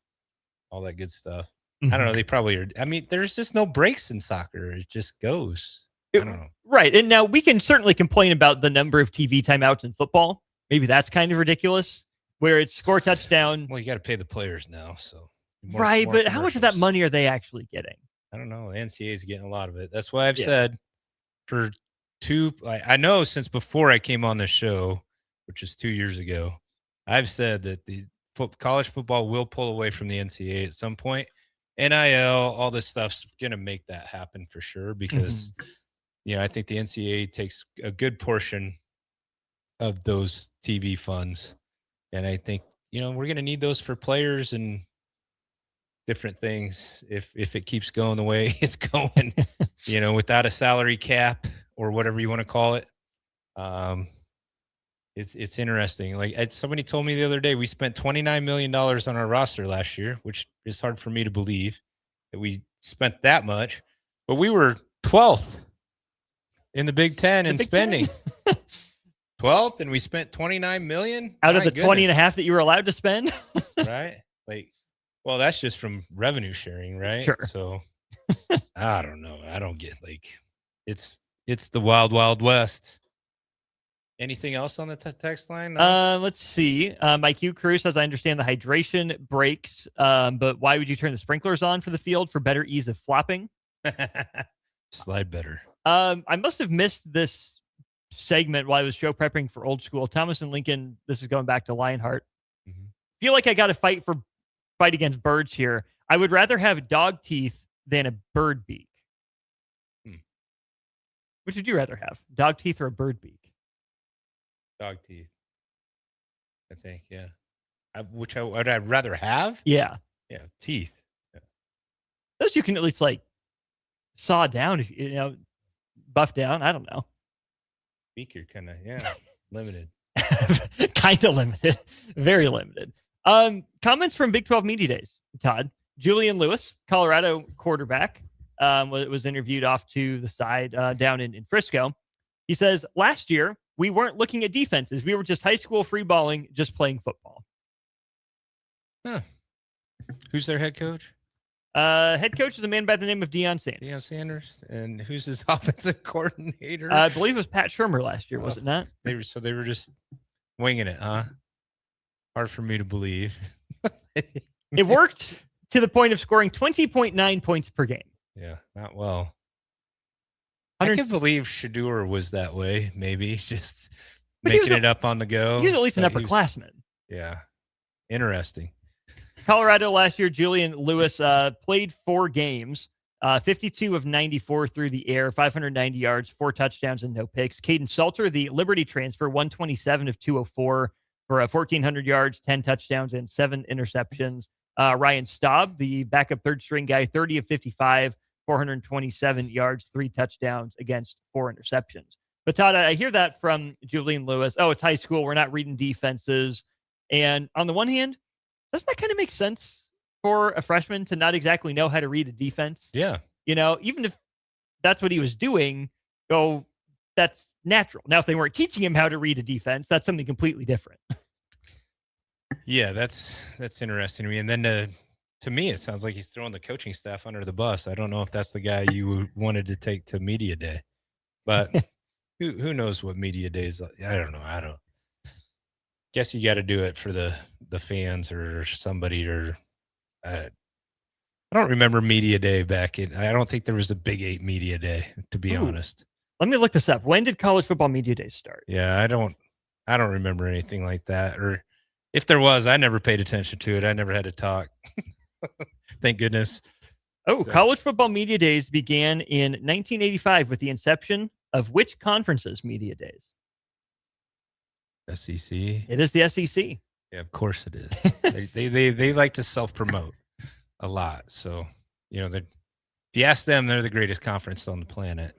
all that good stuff. I don't know. They probably are. I mean, there's just no breaks in soccer. It just goes. I don't know. Right. And now we can certainly complain about the number of TV timeouts in football. Maybe that's kind of ridiculous, where it's score touchdown. Well, you got to pay the players now. So right. But how much of that money are they actually getting? I don't know. The NCAA is getting a lot of it. That's why I've said I know since before I came on this show, which is 2 years ago, I've said that the college football will pull away from the NCAA at some point. NIL, all this stuff's going to make that happen for sure because, I think the NCAA takes a good portion of those TV funds. And I think, we're going to need those for players and different things if it keeps going the way it's going, without a salary cap or whatever you want to call it. It's interesting. Like somebody told me the other day, we spent $29 million on our roster last year, which is hard for me to believe that we spent that much, but we were 12th in the Big Ten in spending. 12th, and we spent $29 million out of the 20 and a half that you were allowed to spend. Right? Well, that's just from revenue sharing, right? Sure. So I don't know. I don't get it's the wild, wild west. Anything else on the text line? No? Let's see. Mike Hugh Cruz says, I understand the hydration breaks, but why would you turn the sprinklers on for the field for better ease of flopping? Slide better. I must have missed this segment while I was show prepping for Old School. Thomas and Lincoln, this is going back to Lionheart. Feel like I got to fight against birds here. I would rather have dog teeth than a bird beak. Which would you rather have? Dog teeth or a bird beak? Dog teeth. I think, yeah. Would I rather have? Yeah. Yeah, teeth. Yeah. Those you can at least saw down, if buff down. I don't know. Beak, you're kind of, limited. Kind of limited. Very limited. Comments from Big 12 Media Days, Todd. Julian Lewis, Colorado quarterback, was interviewed off to the side down in Frisco. He says, last year, we weren't looking at defenses. We were just high school free balling, just playing football. Huh. Who's their head coach? Head coach is a man by the name of Deion Sanders. Deion Sanders. And who's his offensive coordinator? I believe it was Pat Shurmur last year, was it not? They were just winging it, huh? Hard for me to believe. It worked to the point of scoring 20.9 points per game. Yeah, not well. I can believe Shadur was that way, maybe just making it up on the go. He was at least an upperclassman. Yeah, interesting. Colorado last year, Julian Lewis played 4 games, 52 of 94 through the air, 590 yards, 4 touchdowns, and no picks. Caden Salter, the Liberty transfer, 127 of 204 for 1,400 yards, 10 touchdowns, and 7 interceptions. Ryan Staub, the backup third-string guy, 30 of 55, 427 yards, 3 touchdowns against 4 interceptions. But Todd, I hear that from Julian Lewis. Oh, it's high school. We're not reading defenses. And on the one hand, doesn't that kind of make sense for a freshman to not exactly know how to read a defense? Yeah. Even if that's what he was doing, that's natural. Now, if they weren't teaching him how to read a defense, that's something completely different. Yeah, that's interesting to me. And then to me, it sounds like he's throwing the coaching staff under the bus. I don't know if that's the guy you wanted to take to media day, but who knows what media days? I don't know. Guess you got to do it for the fans or somebody, or I don't remember media day back in. I don't think there was a Big 8 media day, to be honest. Let me look this up. When did college football media days start? Yeah, I don't remember anything like that. Or if there was, I never paid attention to it. I never had to talk. Thank goodness. College football media days began in 1985 with the inception of which conference's media days? SEC. It is the SEC. Yeah, of course it is. they like to self-promote a lot. So, if you ask them, they're the greatest conference on the planet.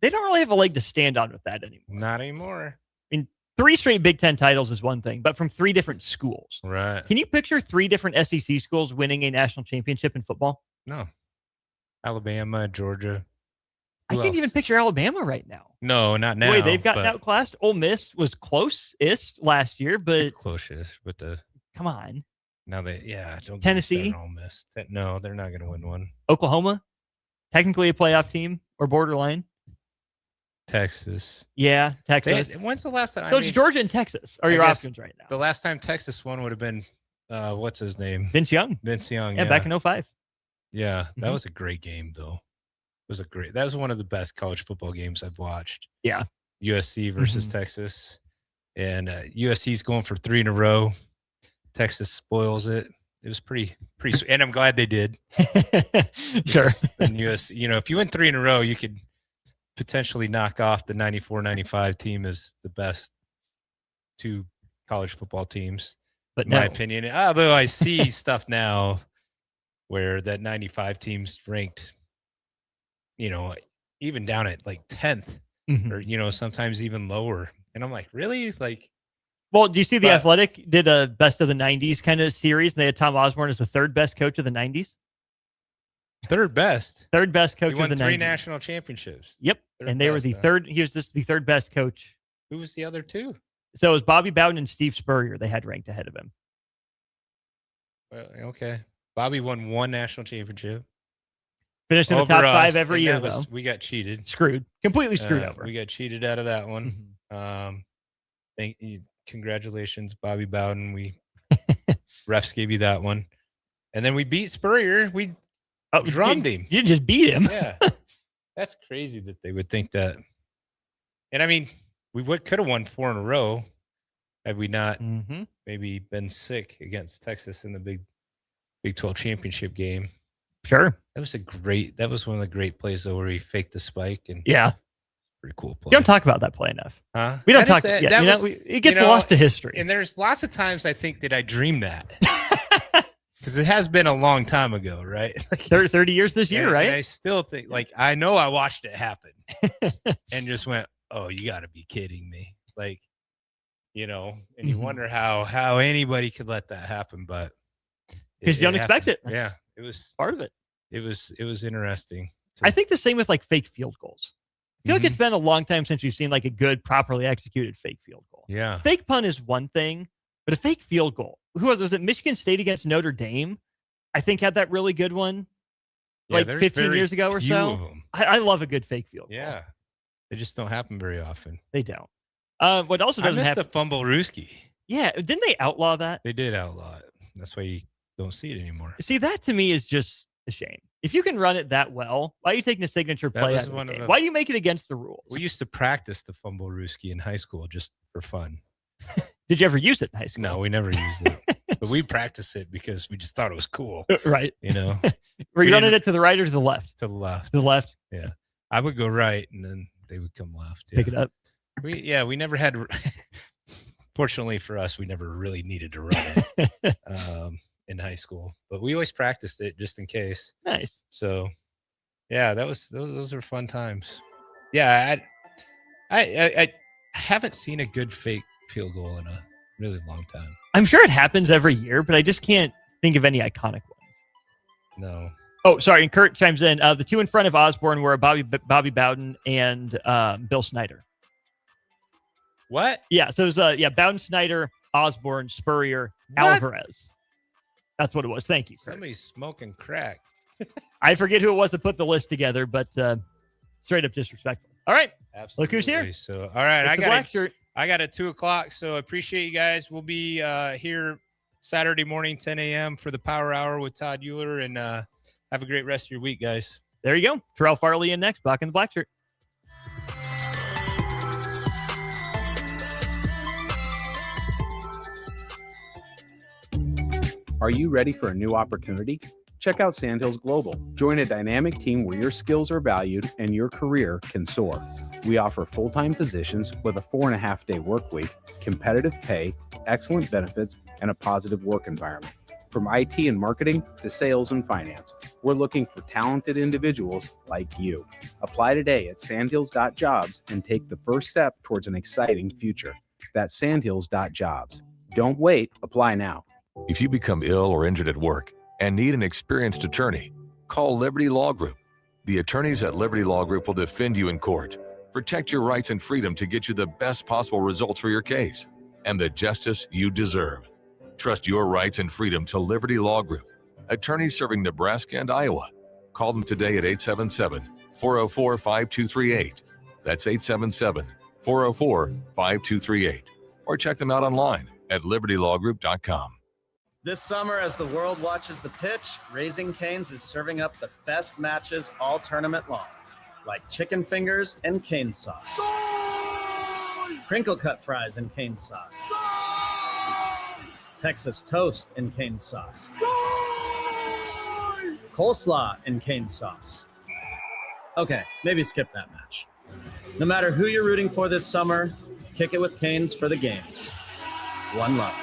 They don't really have a leg to stand on with that anymore. Not anymore. I mean, 3 straight Big Ten titles is one thing, but from 3 different schools. Right. Can you picture 3 different SEC schools winning a national championship in football? No. Alabama, Georgia. I can't even picture Alabama right now. No, not now. The way they've gotten outclassed. Ole Miss was closest last year, but closest with the. Come on. Now don't Tennessee. Ole Miss. No, they're not going to win one. Oklahoma, technically a playoff team or borderline. Texas. Yeah, Texas. When's the last time? So it's Georgia and Texas are your options right now. The last time Texas won would have been, what's his name? Vince Young. Yeah, back in 05. Yeah, that was a great game, though. That was one of the best college football games I've watched. Yeah. USC versus Texas. And USC's going for 3 in a row. Texas spoils it. It was pretty sweet. And I'm glad they did. Sure. And USC, if you win 3 in a row, you could potentially knock off the 94-95 team as the best 2 college football teams, but in my opinion. Although I see stuff now where that 95 team's ranked, even down at like 10th or, sometimes even lower. And I'm like, really? Well, do you see The Athletic did a best of the 90s kind of series? And they had Tom Osborne as the 3rd best coach of the 90s. Third best coach he of the won 90s. 3 national championships. Yep. And they were the third. He was just the 3rd best coach. Who was the other 2? So it was Bobby Bowden and Steve Spurrier they had ranked ahead of him. Well, okay. Bobby won 1 national championship. Finished in the top 5 every year, though. We got cheated. Screwed. Completely screwed over. We got cheated out of that one. Thank you. Congratulations, Bobby Bowden. Refs gave you that one. And then we beat Spurrier. We drummed him. You just beat him. Yeah. That's crazy that they would think that. And I mean, we could have won 4 in a row had we not maybe been sick against Texas in the Big 12 championship game. Sure. That was one of the great plays though, where he faked the spike and pretty cool play. You don't talk about that play enough. Huh? We don't talk. It gets lost to history. And there's lots of times I think that I dreamed that. Because it has been a long time ago, right? 30 years this year, right? And I still think, I know I watched it happen and just went, oh, you got to be kidding me. And you wonder how anybody could let that happen, but. Because you don't expect it. Yeah. It was part of it. It was interesting. I think the same with fake field goals. I feel like it's been a long time since you've seen a good, properly executed fake field goal. Yeah. Fake punt is one thing, but a fake field goal. Was it Michigan State against Notre Dame? I think had that really good one. 15 years ago or so. Of them. I love a good fake field goal. Yeah. They just don't happen very often. They don't. What also doesn't happen. I happen. missed the fumble Ruski. Yeah. Didn't they outlaw that? They did outlaw it. That's why you don't see it anymore. See, that to me is just a shame. If you can run it that well, why are you taking a signature play out of the game? Why do you make it against the rules? We used to practice the fumble Ruski in high school just for fun. Did you ever use it in high school? No, we never used it. But we practiced it because we just thought it was cool. Right. Were you running it to the right or to the left? To the left. To the left? Yeah. I would go right and then they would come left. Pick it up. We never had, fortunately for us, we never really needed to run it in high school, but we always practiced it just in case. Nice. So yeah, those were fun times. Yeah. I haven't seen a good fake field goal in a really long time. I'm sure it happens every year, but I just can't think of any iconic ones. No. Oh, sorry. And Kurt chimes in. The 2 in front of Osborne were Bobby Bowden and Bill Snyder. What? Yeah. So it was Bowden, Snyder, Osborne, Spurrier, Alvarez. That's what it was. Thank you, Kurt. Somebody's smoking crack. I forget who it was that put the list together, but straight up disrespectful. All right. Absolutely. Look who's here. So, all right. I got Blackshirt. I got it 2:00. So appreciate you guys. We'll be here Saturday morning, 10 a.m. for the Power Hour with Todd Euler, and have a great rest of your week, guys. There you go. Terrell Farley in next. Bock in the Blackshirt. Are you ready for a new opportunity? Check out Sandhills Global. Join a dynamic team where your skills are valued and your career can soar. We offer full-time positions with a 4.5-day work week, competitive pay, excellent benefits, and a positive work environment. From IT and marketing to sales and finance, we're looking for talented individuals like you. Apply today at sandhills.jobs and take the first step towards an exciting future. That's sandhills.jobs. Don't wait. Apply now. If you become ill or injured at work and need an experienced attorney, call Liberty Law Group. The attorneys at Liberty Law Group will defend you in court, protect your rights and freedom to get you the best possible results for your case and the justice you deserve. Trust your rights and freedom to Liberty Law Group, attorneys serving Nebraska and Iowa. Call them today at 877-404-5238. That's 877-404-5238. Or check them out online at libertylawgroup.com. This summer, as the world watches the pitch, Raising Cane's is serving up the best matches all tournament long, like chicken fingers and cane sauce, crinkle cut fries and cane sauce, Texas toast and cane sauce, coleslaw and cane sauce. Okay, maybe skip that match. No matter who you're rooting for this summer, kick it with Cane's for the games. One love.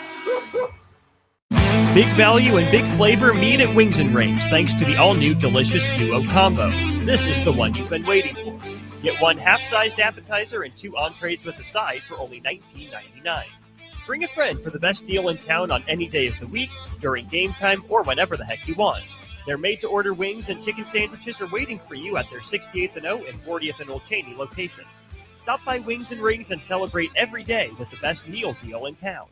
Big value and big flavor meet at Wings and Rings thanks to the all-new delicious Duo Combo. This is the one you've been waiting for. Get one half-sized appetizer and 2 entrees with a side for only $19.99. Bring a friend for the best deal in town on any day of the week, during game time, or whenever the heck you want. Their made-to-order wings and chicken sandwiches are waiting for you at their 68th and O and 40th and Old Cheney locations. Stop by Wings and Rings and celebrate every day with the best meal deal in town.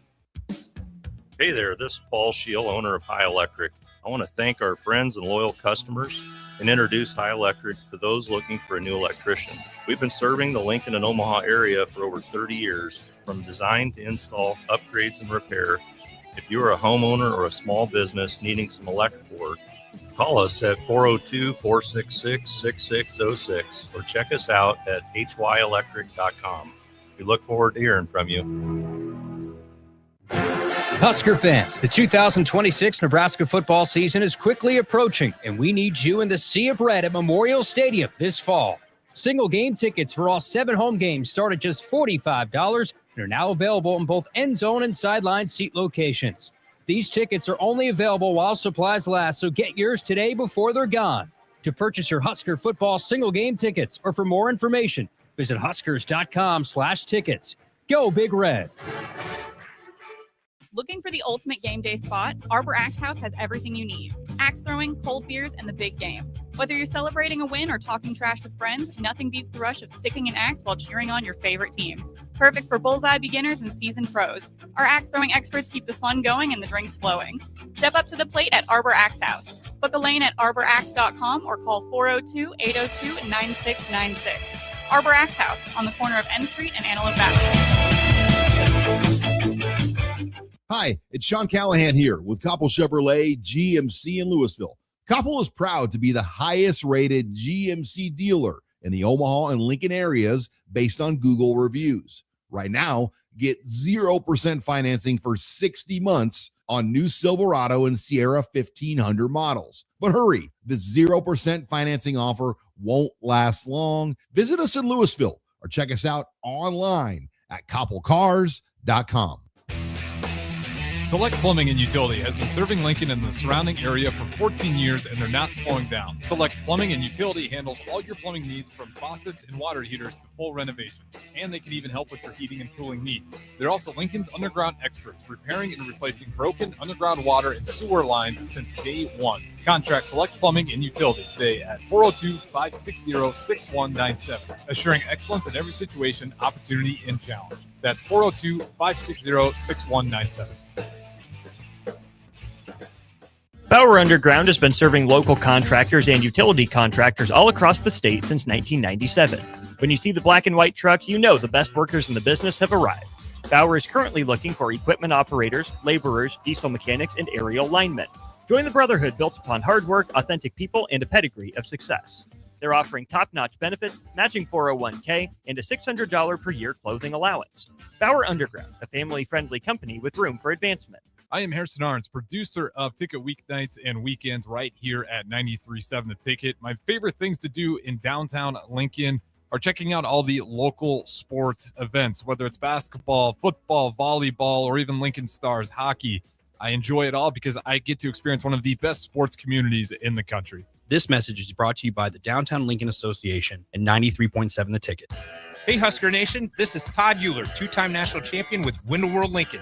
Hey there, this is Paul Scheel, owner of High Electric. I want to thank our friends and loyal customers and introduce High Electric to those looking for a new electrician. We've been serving the Lincoln and Omaha area for over 30 years, from design to install, upgrades, and repair. If you are a homeowner or a small business needing some electrical work, call us at 402-466-6606 or check us out at hyelectric.com. We look forward to hearing from you. Husker fans, the 2026 Nebraska football season is quickly approaching, and we need you in the Sea of Red at Memorial Stadium this fall. Single game tickets for all 7 home games start at just $45 and are now available in both end zone and sideline seat locations. These tickets are only available while supplies last, so get yours today before they're gone. To purchase your Husker football single game tickets or for more information, visit huskers.com/tickets. Go Big Red. Looking for the ultimate game day spot? Arbor Axe House has everything you need. Axe throwing, cold beers, and the big game. Whether you're celebrating a win or talking trash with friends, nothing beats the rush of sticking an axe while cheering on your favorite team. Perfect for bullseye beginners and seasoned pros. Our axe throwing experts keep the fun going and the drinks flowing. Step up to the plate at Arbor Axe House. Book a lane at arbораxe.com or call 402-802-9696. Arbor Axe House on the corner of N Street and Antelope Valley. Hi, it's Sean Callahan here with Koppel Chevrolet GMC in Louisville. Koppel is proud to be the highest rated GMC dealer in the Omaha and Lincoln areas based on Google reviews. Right now, get 0% financing for 60 months on new Silverado and Sierra 1500 models. But hurry, the 0% financing offer won't last long. Visit us in Louisville or check us out online at koppelcars.com. Select Plumbing and Utility has been serving Lincoln and the surrounding area for 14 years, and they're not slowing down. Select Plumbing and Utility handles all your plumbing needs, from faucets and water heaters to full renovations, and they can even help with your heating and cooling needs. They're also Lincoln's underground experts, repairing and replacing broken underground water and sewer lines since day one. Contact Select Plumbing and Utility today at 402-560-6197, assuring excellence in every situation, opportunity, and challenge. That's 402-560-6197. Bauer Underground has been serving local contractors and utility contractors all across the state since 1997. When you see the black and white truck, you know the best workers in the business have arrived. Bauer is currently looking for equipment operators, laborers, diesel mechanics, and aerial linemen. Join the brotherhood built upon hard work, authentic people, and a pedigree of success. They're offering top-notch benefits, matching 401k, and a $600 per year clothing allowance. Bauer Underground, a family-friendly company with room for advancement. I am Harrison Arns, producer of Ticket Weeknights and Weekends right here at 93.7 The Ticket. My favorite things to do in downtown Lincoln are checking out all the local sports events, whether it's basketball, football, volleyball, or even Lincoln Stars hockey. I enjoy it all because I get to experience one of the best sports communities in the country. This message is brought to you by the Downtown Lincoln Association and 93.7 The Ticket. Hey, Husker Nation, this is Todd Euler, 2-time national champion with Window World Lincoln.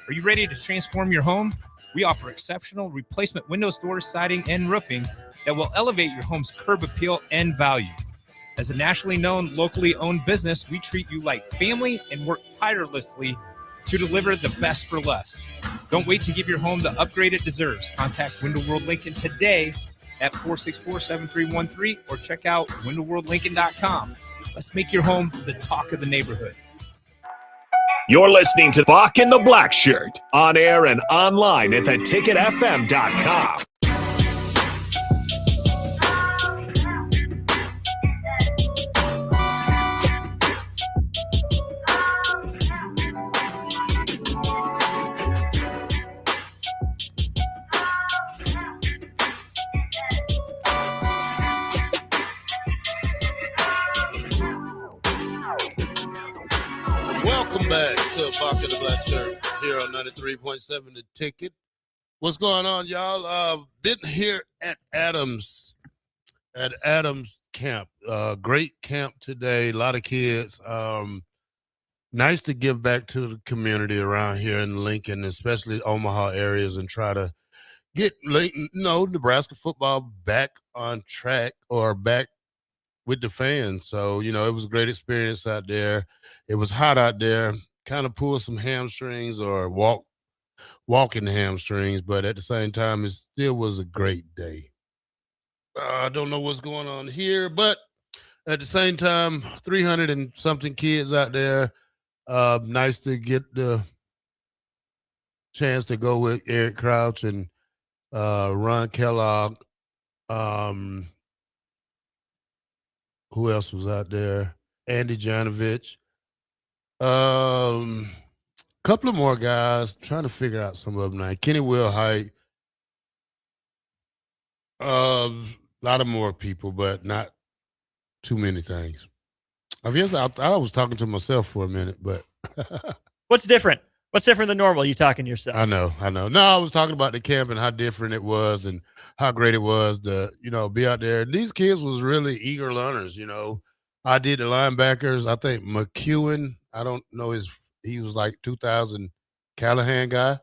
Are you ready to transform your home? We offer exceptional replacement windows, doors, siding, and roofing, that will elevate your home's curb appeal and value. As a nationally known, locally owned business, we treat you like family and work tirelessly to deliver the best for less. Don't wait to give your home the upgrade it deserves. Contact Window World Lincoln today at 464-7313 or check out windowworldlincoln.com. Let's make your home the talk of the neighborhood. You're listening to Bock and the Blackshirt on air and online at theticketfm.com. Welcome back to Bock and the Blackshirt here on 93.7 The Ticket. What's going on, y'all? Didn't hear at Adams camp. Great camp today. A lot of kids. Nice to give back to the community around here in Lincoln, especially Omaha areas, and try to get Nebraska football back on track or back with the fans. So, it was a great experience out there. It was hot out there, kind of pulled some hamstrings or walking hamstrings, but at the same time, it still was a great day. I don't know what's going on here, but at the same time, 300 and something kids out there. Nice to get the chance to go with Eric Crouch and Ron Kellogg. Who else was out there? Andy Janovich. Couple of more guys. Trying to figure out some of them now. Kenny Wilhite. A lot of more people, but not too many things. I guess I was talking to myself for a minute, but What's different? What's different than normal? You talking to yourself? I know. No, I was talking about the camp and how different it was and how great it was to, be out there. These kids was really eager learners, I did the linebackers. I think McEwen, I don't know he was like 2000 Callahan guy.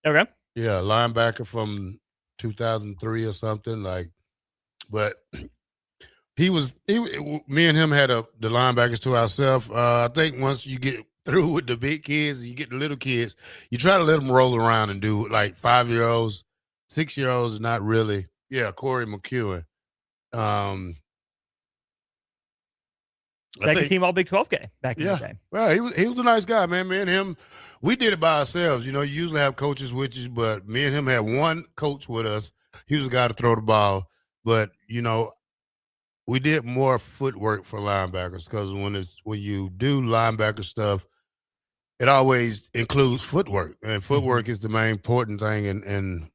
Okay. Yeah, linebacker from 2003 or something but me and him had the linebackers to ourselves. I think once you get through with the big kids, you get the little kids, you try to let them roll around and do like 5-year-olds, 6-year-olds, not really. Yeah, Corey McEwen. Second team All Big 12 guy back in the day. Well, he was a nice guy, man. Me and him, we did it by ourselves. You usually have coaches with you, but me and him had one coach with us. He was the guy to throw the ball. But, we did more footwork for linebackers because when you do linebacker stuff, it always includes footwork, and footwork is the main important thing in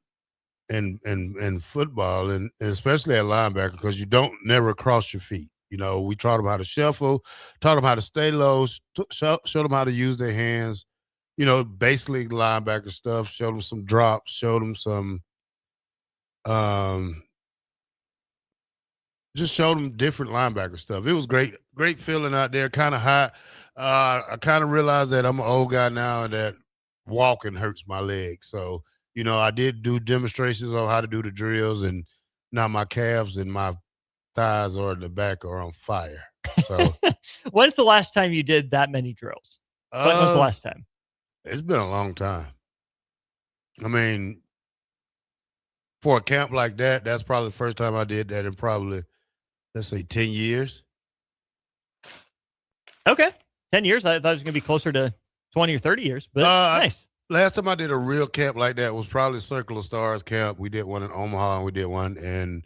football, and especially at linebacker because you don't never cross your feet. We taught them how to shuffle, taught them how to stay low, show them how to use their hands. Basically linebacker stuff. Showed them some drops. Showed them some. Just showed them different linebacker stuff. It was great feeling out there, kind of hot. I kind of realized that I'm an old guy now and that walking hurts my legs. So, I did do demonstrations on how to do the drills, and now my calves and my thighs or the back are on fire. So when's the last time you did that many drills? When was the last time? It's been a long time. I mean, for a camp like that, that's probably the first time I did that in probably, let's say, 10 years. Okay. 10 years. I thought it was going to be closer to 20 or 30 years, but nice. Last time I did a real camp like that was probably Circle of Stars camp. We did one in Omaha and we did one in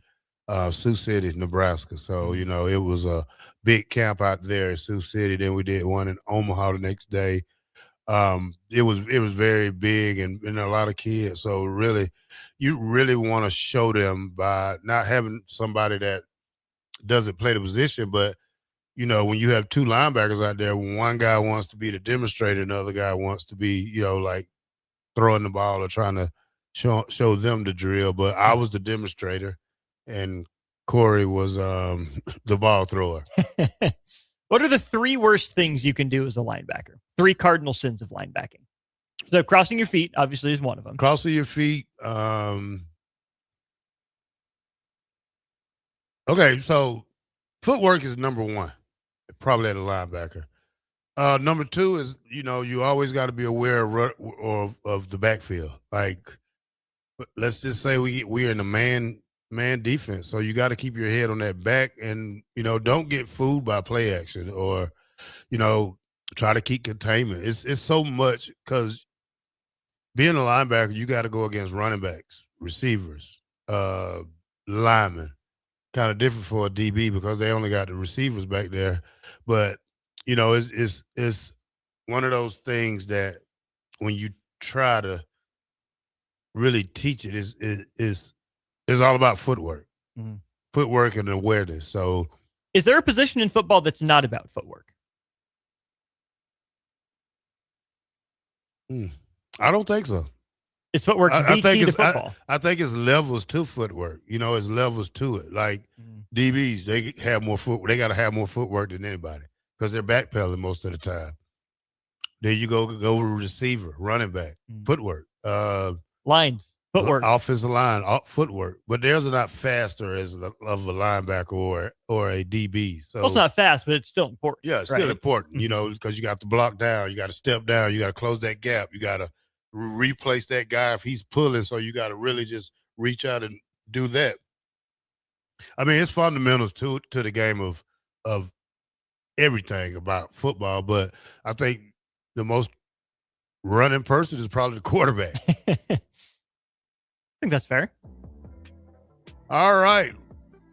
Sioux City, Nebraska. So, it was a big camp out there in Sioux City. Then we did one in Omaha the next day. It was very big and a lot of kids. So really, you really want to show them by not having somebody that doesn't play the position, but when you have two linebackers out there, one guy wants to be the demonstrator and the other guy wants to be, like throwing the ball or trying to show them the drill. But I was the demonstrator and Corey was the ball thrower. What are the 3 worst things you can do as a linebacker? 3 cardinal sins of linebacking. So crossing your feet, obviously, is one of them. Crossing your feet, Okay, so footwork is number one, probably at a linebacker. Number two is, you always got to be aware of the backfield. Like, let's just say we're in a man defense, so you got to keep your head on that back, and don't get fooled by play action, or try to keep containment. It's so much, because being a linebacker, you got to go against running backs, receivers, linemen. Kind of different for a DB because they only got the receivers back there, but it's one of those things that when you try to really teach it, is all about footwork, footwork and awareness. So, is there a position in football that's not about footwork? I don't think so. Is footwork the key to football? I think it's levels to footwork. It's levels to it. Like DBs, they have more footwork. They got to have more footwork than anybody because they're backpedaling most of the time. Then you go receiver, running back, footwork. Lines, footwork. Offensive line, footwork. But theirs are not faster of a linebacker or a DB. So Well, it's not fast, but it's still important. yeah, it's right? still important, because you got to block down, you got to step down, you got to close that gap, you got to replace that guy if he's pulling. So you got to really just reach out and do that. I mean, it's fundamentals to the game of everything about football, but I think the most running person is probably the quarterback. I think that's fair. All right.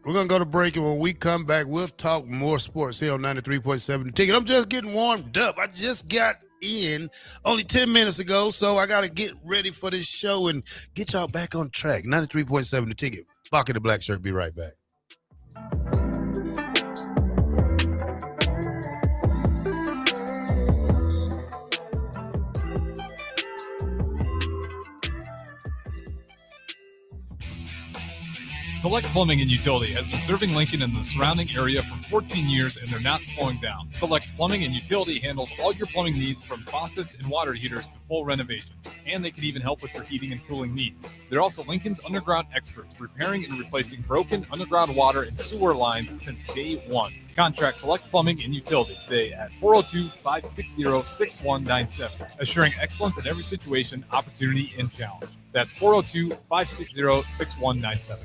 We're going to go to break, and when we come back, we'll talk more sports here on 93.7 The Ticket. I'm just getting warmed up. I just got in only 10 minutes ago, so I got to get ready for this show and get y'all back on track. 93.7 The Ticket. Bock and the Blackshirt. Be right back. Select Plumbing and Utility has been serving Lincoln and the surrounding area for 14 years, and they're not slowing down. Select Plumbing and Utility handles all your plumbing needs, from faucets and water heaters to full renovations, and they can even help with your heating and cooling needs. They're also Lincoln's underground experts, repairing and replacing broken underground water and sewer lines since day one. Contact Select Plumbing and Utility today at 402-560-6197, assuring excellence in every situation, opportunity, and challenge. That's 402-560-6197.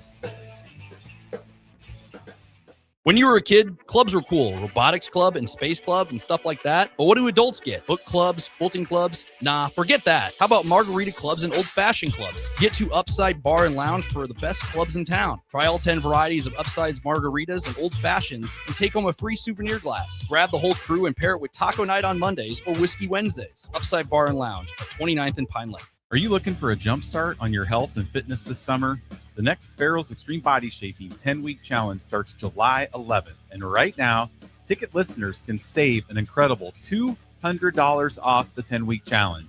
When you were a kid, clubs were cool. Robotics club and space club and stuff like that. But what do adults get? Book clubs, quilting clubs? Nah, forget that. How about margarita clubs and old-fashioned clubs? Get to Upside Bar and Lounge for the best clubs in town. Try all 10 varieties of Upside's margaritas and old fashions and take home a free souvenir glass. Grab the whole crew and pair it with taco night on Mondays or whiskey Wednesdays. Upside Bar and Lounge at 29th and Pine Lake. Are you looking for a jump start on your health and fitness this summer? The next Farrell's Extreme Body Shaping 10-week challenge starts July 11th. And right now, ticket listeners can save an incredible $200 off the 10-week challenge.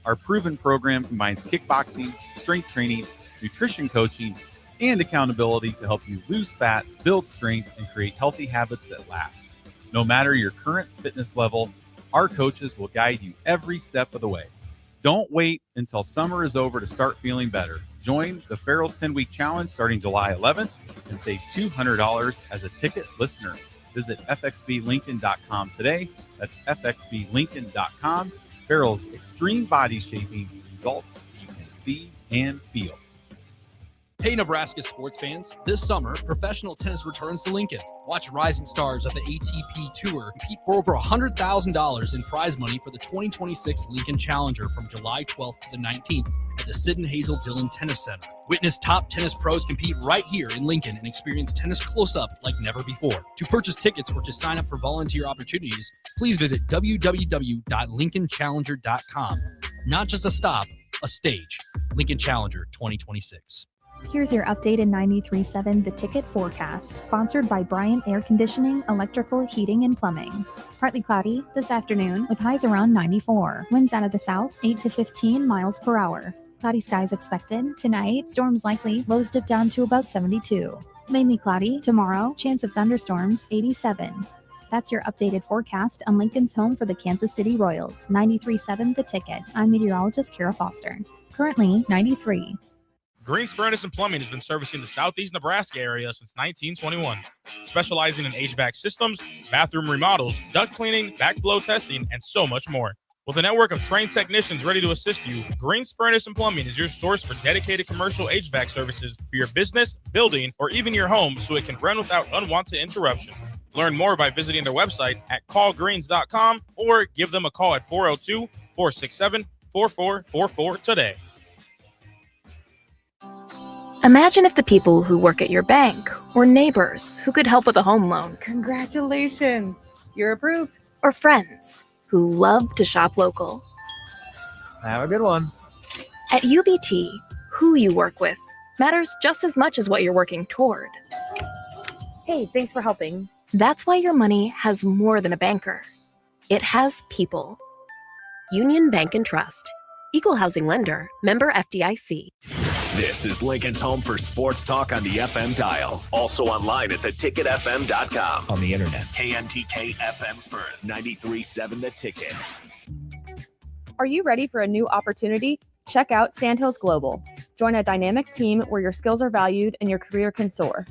Our proven program combines kickboxing, strength training, nutrition coaching, and accountability to help you lose fat, build strength, and create healthy habits that last. No matter your current fitness level, our coaches will guide you every step of the way. Don't wait until summer is over to start feeling better. Join the Farrell's 10-week challenge starting July 11th and save $200 as a ticket listener. Visit fxblincoln.com today. That's fxblincoln.com. Farrell's Extreme Body Shaping, results you can see and feel. Hey, Nebraska sports fans. This summer, professional tennis returns to Lincoln. Watch rising stars of the ATP Tour compete for over $100,000 in prize money for the 2026 Lincoln Challenger from July 12th to the 19th at the Sid and Hazel Dillon Tennis Center. Witness top tennis pros compete right here in Lincoln and experience tennis close-up like never before. To purchase tickets or to sign up for volunteer opportunities, please visit www.lincolnchallenger.com. Not just a stop, a stage. Lincoln Challenger 2026. Here's your updated 93.7 The Ticket forecast, sponsored by Bryant Air Conditioning, Electrical, Heating, and Plumbing. Partly cloudy this afternoon with highs around 94. Winds out of the south, 8 to 15 miles per hour. Cloudy skies expected. Tonight, storms likely, lows dip down to about 72. Mainly cloudy. Tomorrow, chance of thunderstorms, 87. That's your updated forecast on Lincoln's home for the Kansas City Royals. 93.7 The Ticket. I'm meteorologist Kara Foster. Currently, 93. Greens Furnace and Plumbing has been servicing the southeast Nebraska area since 1921, specializing in HVAC systems, bathroom remodels, duct cleaning, backflow testing, and so much more. With a network of trained technicians ready to assist you, Greens Furnace and Plumbing is your source for dedicated commercial HVAC services for your business, building, or even your home so it can run without unwanted interruption. Learn more by visiting their website at callgreens.com or give them a call at 402-467-4444 today. Imagine if the people who work at your bank or neighbors who could help with a home loan. Congratulations, you're approved. Or friends who love to shop local. Have a good one. At UBT, who you work with matters just as much as what you're working toward. Hey, thanks for helping. That's why your money has more than a banker. It has people. Union Bank and Trust. Equal housing lender. Member FDIC. This is Lincoln's home for sports talk on the FM dial. Also online at theticketfm.com. On the internet. KNTK FM Firth, 93.7 The Ticket. Are you ready for a new opportunity? Check out Sandhills Global. Join a dynamic team where your skills are valued and your career can soar.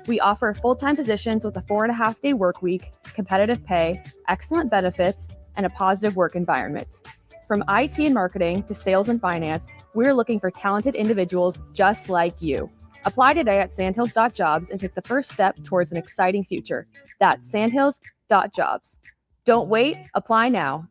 We offer full-time positions with a 4.5-day work week, competitive pay, excellent benefits, and a positive work environment. From IT and marketing to sales and finance, we're looking for talented individuals just like you. Apply today at sandhills.jobs and take the first step towards an exciting future. That's sandhills.jobs. Don't wait, apply now.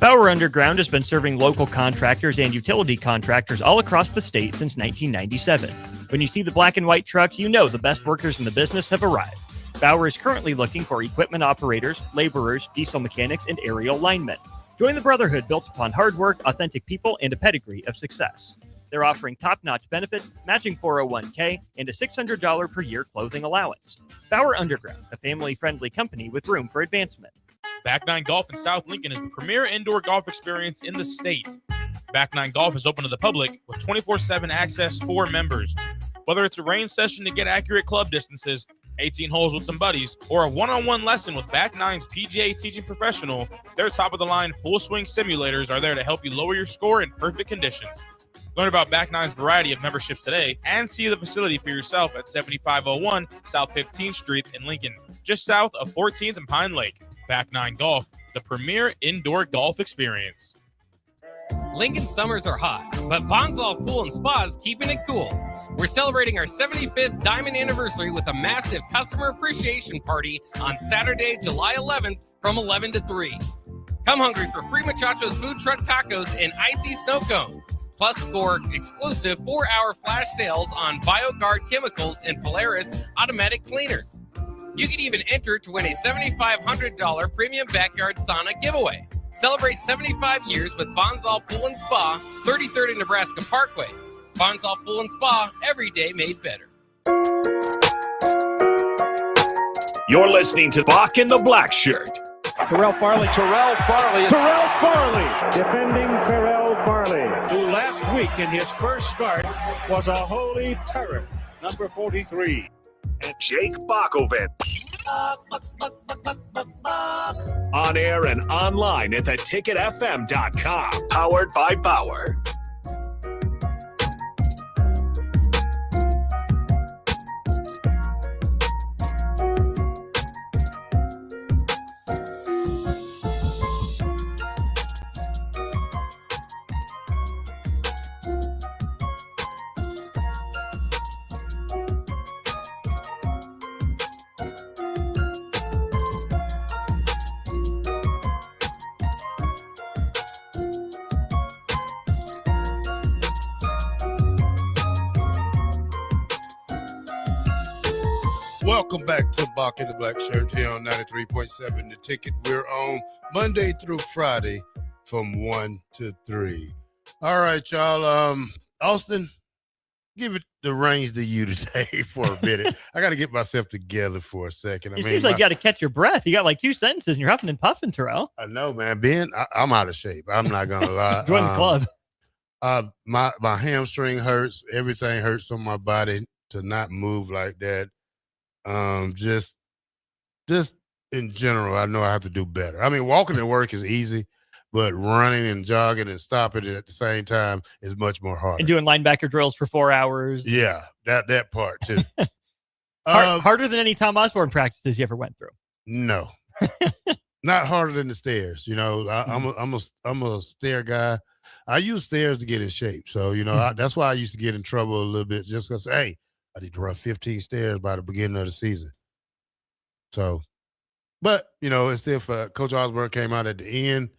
Bauer Underground has been serving local contractors and utility contractors all across the state since 1997. When you see the black and white truck, you know the best workers in the business have arrived. Bauer is currently looking for equipment operators, laborers, diesel mechanics, and aerial linemen. Join the brotherhood built upon hard work, authentic people, and a pedigree of success. They're offering top-notch benefits, matching 401k, and a $600 per year clothing allowance. Bauer Underground, a family-friendly company with room for advancement. Back Nine Golf in South Lincoln is the premier indoor golf experience in the state. Back Nine Golf is open to the public with 24/7 access for members. Whether it's a range session to get accurate club distances, 18 holes with some buddies, or a one-on-one lesson with Back Nine's PGA teaching professional, their top-of-the-line full-swing simulators are there to help you lower your score in perfect conditions. Learn about Back Nine's variety of memberships today and see the facility for yourself at 7501 South 15th Street in Lincoln, just south of 14th and Pine Lake. Back Nine Golf, the premier indoor golf experience. Lincoln summers are hot, but Bonsall Pool and Spa is keeping it cool. We're celebrating our 75th diamond anniversary with a massive customer appreciation party on Saturday, July 11th from 11 to 3. Come hungry for free Muchachos food truck tacos and icy snow cones. Plus, score exclusive 4-hour flash sales on BioGuard chemicals and Polaris automatic cleaners. You can even enter to win a $7,500 premium backyard sauna giveaway. Celebrate 75 years with Bonsall Pool and Spa, 33rd and Nebraska Parkway. Bonsall Pool and Spa, every day made better. You're listening to Bock in the Blackshirt. Terrell Farley, defending Terrell Farley, who last week in his first start was a holy terror, number 43. And Jake Bockoven. On air and online at theticketfm.com. Powered by Bauer. Welcome back to Bock in the Blackshirt here on 93.7 The Ticket. We're on Monday through Friday from 1 to 3. All right, y'all. Austin, give it the reins to you today for a minute. I got to get myself together for a second. It seems like you got to catch your breath. You got like 2 sentences and you're huffing and puffing, Terrell. I know, man. Ben, I'm out of shape. I'm not going to lie. Join the club. My hamstring hurts. Everything hurts on my body to not move like that. Just in general, I know I have to do better. I mean, walking to work is easy, but running and jogging and stopping at the same time is much more harder. And doing linebacker drills for 4 hours. Yeah, that part too. Harder than any Tom Osborne practices you ever went through. No, not harder than the stairs. You know, I'm a stair guy. I use stairs to get in shape. So, you know, that's why I used to get in trouble a little bit just because, hey, I need to run 15 stairs by the beginning of the season. So, but, you know, it's still Coach Osborne came out at the end.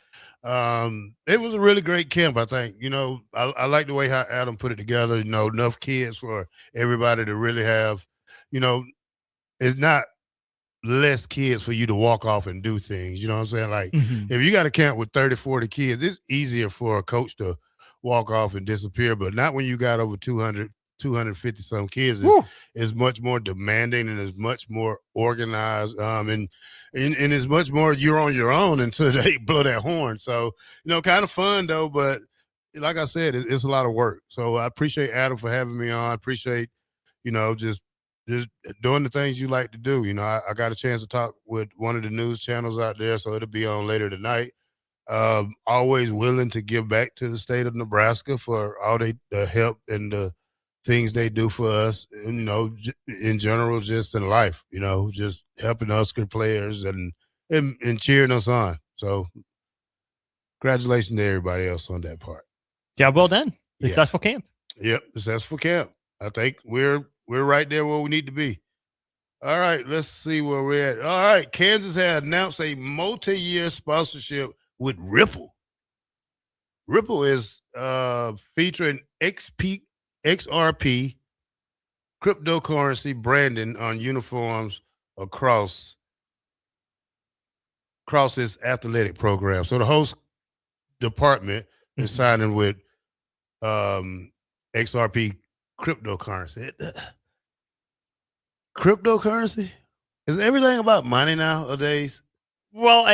It was a really great camp, I think. You know, I like the way how Adam put it together, you know, enough kids for everybody to really have, you know, it's not less kids for you to walk off and do things. You know what I'm saying? Like, if you got a camp with 30, 40 kids, it's easier for a coach to walk off and disappear, but not when you got over 200, 250 some kids. It's much more demanding and it's much more organized. And it's much more you're on your own until they blow that horn. So, you know, kind of fun though, but like I said, it's a lot of work. So I appreciate Adam for having me on. I appreciate, you know, just doing the things you like to do. You know, I got a chance to talk with one of the news channels out there, so it'll be on later tonight. Always willing to give back to the state of Nebraska for all the help and the things they do for us, you know, in general, just in life, you know, just helping Husker players and cheering us on. So congratulations to everybody else on that part. Job well done. Successful camp. Yep, successful camp. I think we're right there where we need to be. All right, let's see where we're at. All right, Kansas has announced a multi-year sponsorship with Ripple. Ripple is featuring XRP cryptocurrency branding on uniforms across this athletic program. So the host department is signing with XRP cryptocurrency. Cryptocurrency? Is everything about money nowadays? Well,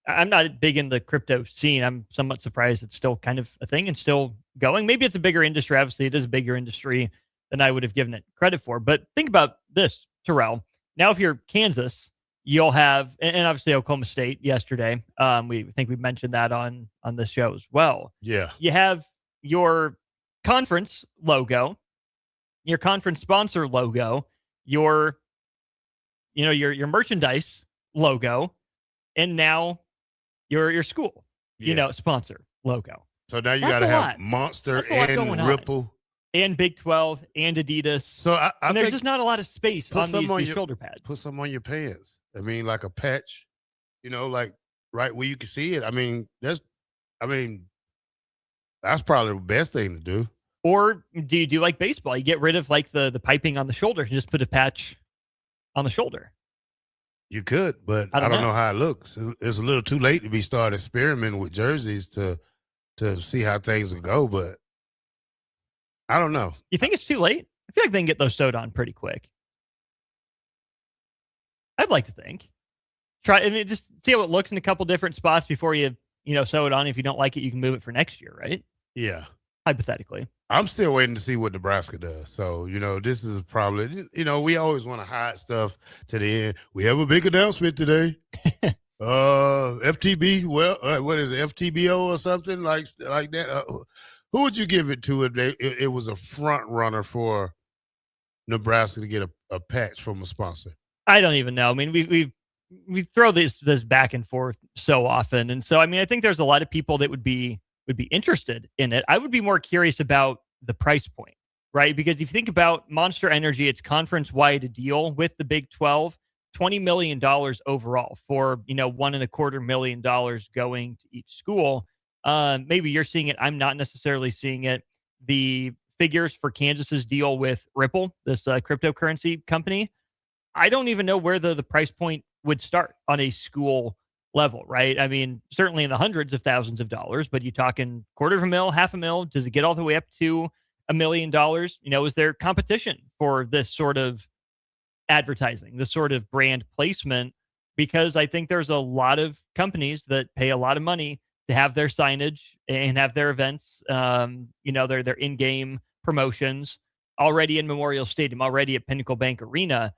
I'm not big in the crypto scene. I'm somewhat surprised it's still kind of a thing and still going. Maybe it's a bigger industry. Obviously, it is a bigger industry than I would have given it credit for. But think about this, Terrell. Now, if you're Kansas, you'll have, and obviously Oklahoma State yesterday. We think we mentioned that on the show as well. Yeah. You have your conference logo, your conference sponsor logo, your merchandise logo, and now your school, sponsor logo. So now you got to have Monster and Ripple. And Big 12 and Adidas. So I there's think just not a lot of space on these shoulder pads. Put some on your pants. I mean, like a patch, like right where you can see it. I mean, that's probably the best thing to do. Or do you do like baseball? You get rid of like the piping on the shoulder and just put a patch on the shoulder. You could, but I don't know how it looks. It's a little too late to be starting experimenting with jerseys to see how things will go, but I don't know. You think it's too late? I feel like they can get those sewed on pretty quick. I'd like to think. Try and just see how it looks in a couple different spots before you sew it on. If you don't like it, you can move it for next year, right? Yeah. Hypothetically. I'm still waiting to see what Nebraska does. So, this is probably, we always want to hide stuff to the end. We have a big announcement today. FTB, what is it, FTBO or something like that? Who would you give it to if it was a front runner for Nebraska to get a patch from a sponsor? I don't even know. I mean, we throw this back and forth so often, and so I think there's a lot of people that would be interested in it. I would be more curious about the price point, right? Because if you think about Monster Energy, it's conference-wide deal with the Big 12, $20 million overall for $1.25 million going to each school. Maybe you're seeing it. I'm not necessarily seeing it. The figures for Kansas's deal with Ripple, this cryptocurrency company, I don't even know where the price point would start on a school level, right? I mean, certainly in the hundreds of thousands of dollars, but you talking $250,000, $500,000? Does it get all the way up to $1 million? Is there competition for this sort of advertising, this sort of brand placement? Because I think there's a lot of companies that pay a lot of money to have their signage and have their events, their in-game promotions already in Memorial Stadium, already at Pinnacle Bank Arena.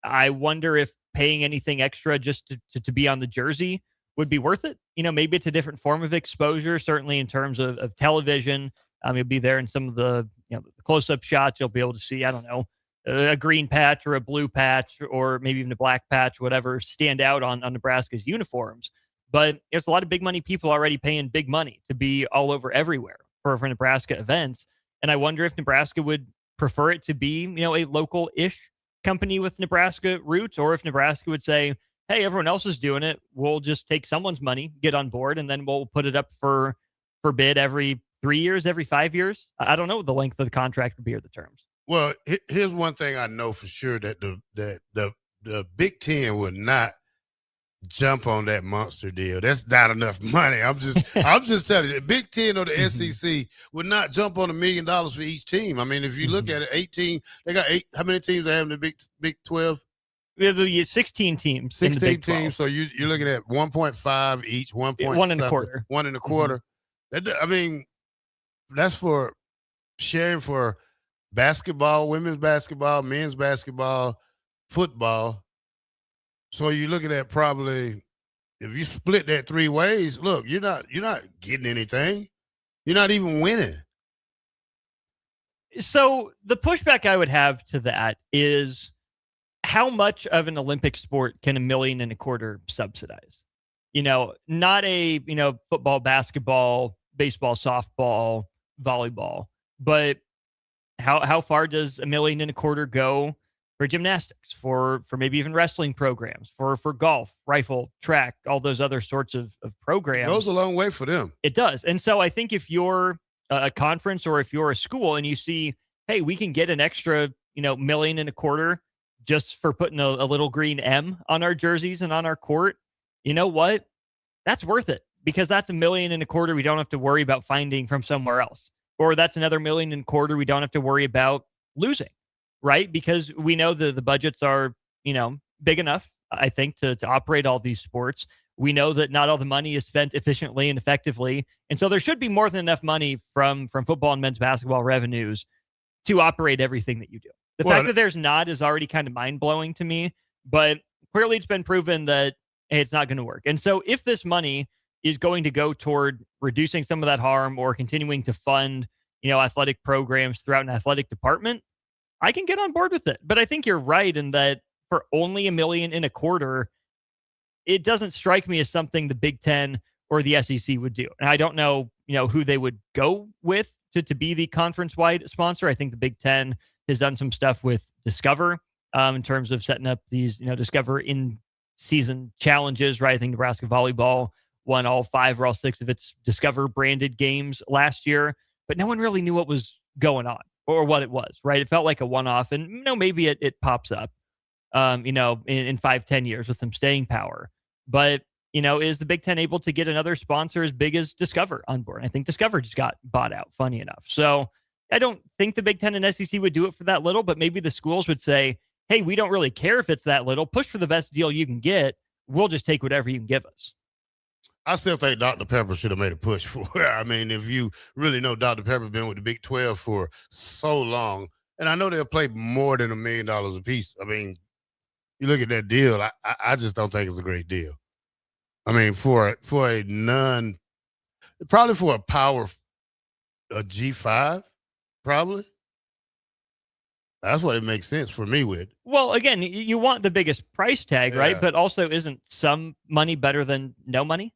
I wonder if paying anything extra just to be on the jersey would be worth it. Maybe it's a different form of exposure, certainly in terms of television. You'll be there in some of the close-up shots. You'll be able to see, I don't know, a green patch or a blue patch or maybe even a black patch, whatever, stand out on Nebraska's uniforms. But there's a lot of big money people already paying big money to be all over everywhere for Nebraska events. And I wonder if Nebraska would prefer it to be, a local-ish company with Nebraska roots, or if Nebraska would say, hey, everyone else is doing it. We'll just take someone's money, get on board, and then we'll put it up for bid every 3 years, every 5 years. I don't know what the length of the contract would be or the terms. Well, here's one thing I know for sure, that the Big Ten would not jump on that monster deal. That's not enough money. I'm just telling you, the Big Ten or the SEC would not jump on $1 million for each team. I mean, if you look at it, 18, they got 8. How many teams they have in the Big 12? We have 16 teams. 16 teams. So you're looking at 1.5 each, 1 point 1 and a quarter. 1 and a quarter. I mean, that's for sharing for basketball, women's basketball, men's basketball, football. So you're looking at probably, if you split that 3 ways, look, you're not getting anything. You're not even winning. So the pushback I would have to that is, how much of an Olympic sport can $1.25 million subsidize? Not a, football, basketball, baseball, softball, volleyball, but how far does $1.25 million go for gymnastics, for maybe even wrestling programs, for golf, rifle, track, all those other sorts of programs? It goes a long way for them. It does. And so I think if you're a conference or if you're a school and you see, hey, we can get an extra, $1.25 million just for putting a little green M on our jerseys and on our court, you know what? That's worth it, because that's $1.25 million we don't have to worry about finding from somewhere else. Or that's another $1.25 million we don't have to worry about losing, right? Because we know the budgets are, big enough, I think, to operate all these sports. We know that not all the money is spent efficiently and effectively. And so there should be more than enough money from football and men's basketball revenues to operate everything that you do. The fact that there's not is already kind of mind-blowing to me, but clearly it's been proven that, hey, it's not going to work. And so if this money is going to go toward reducing some of that harm or continuing to fund, athletic programs throughout an athletic department, I can get on board with it. But I think you're right in that for only $1.25 million, it doesn't strike me as something the Big Ten or the SEC would do. And I don't know, who they would go with to be the conference-wide sponsor. I think the Big Ten has done some stuff with Discover in terms of setting up these, Discover in-season challenges, right? I think Nebraska volleyball won all 5 or all 6 of its Discover-branded games last year, but no one really knew what was going on or what it was, right? It felt like a one-off, and, maybe it pops up, in 5-10 years with some staying power. But, is the Big Ten able to get another sponsor as big as Discover on board? I think Discover just got bought out, funny enough. So I don't think the Big Ten and SEC would do it for that little, but maybe the schools would say, hey, we don't really care if it's that little. Push for the best deal you can get. We'll just take whatever you can give us. I still think Dr. Pepper should have made a push for it. I mean, if you really know Dr. Pepper been with the Big 12 for so long, and I know they'll play more than $1 million a piece. I mean, you look at that deal, I just don't think it's a great deal. I mean, for a probably for a G5, probably. That's what it makes sense for me with. Well, again, you want the biggest price tag, right? But also, isn't some money better than no money?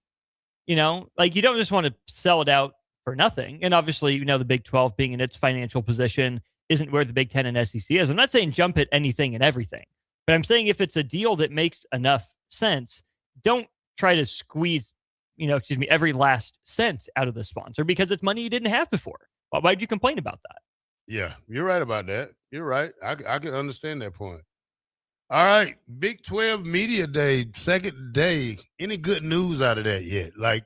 You don't just want to sell it out for nothing. And obviously, the Big 12 being in its financial position isn't where the Big 10 and SEC is. I'm not saying jump at anything and everything, but I'm saying if it's a deal that makes enough sense, don't try to squeeze, every last cent out of the sponsor, because it's money you didn't have before. Why'd you complain about that? Yeah, you're right about that. You're right. I can understand that point. All right, Big 12 Media Day, second day. Any good news out of that yet? I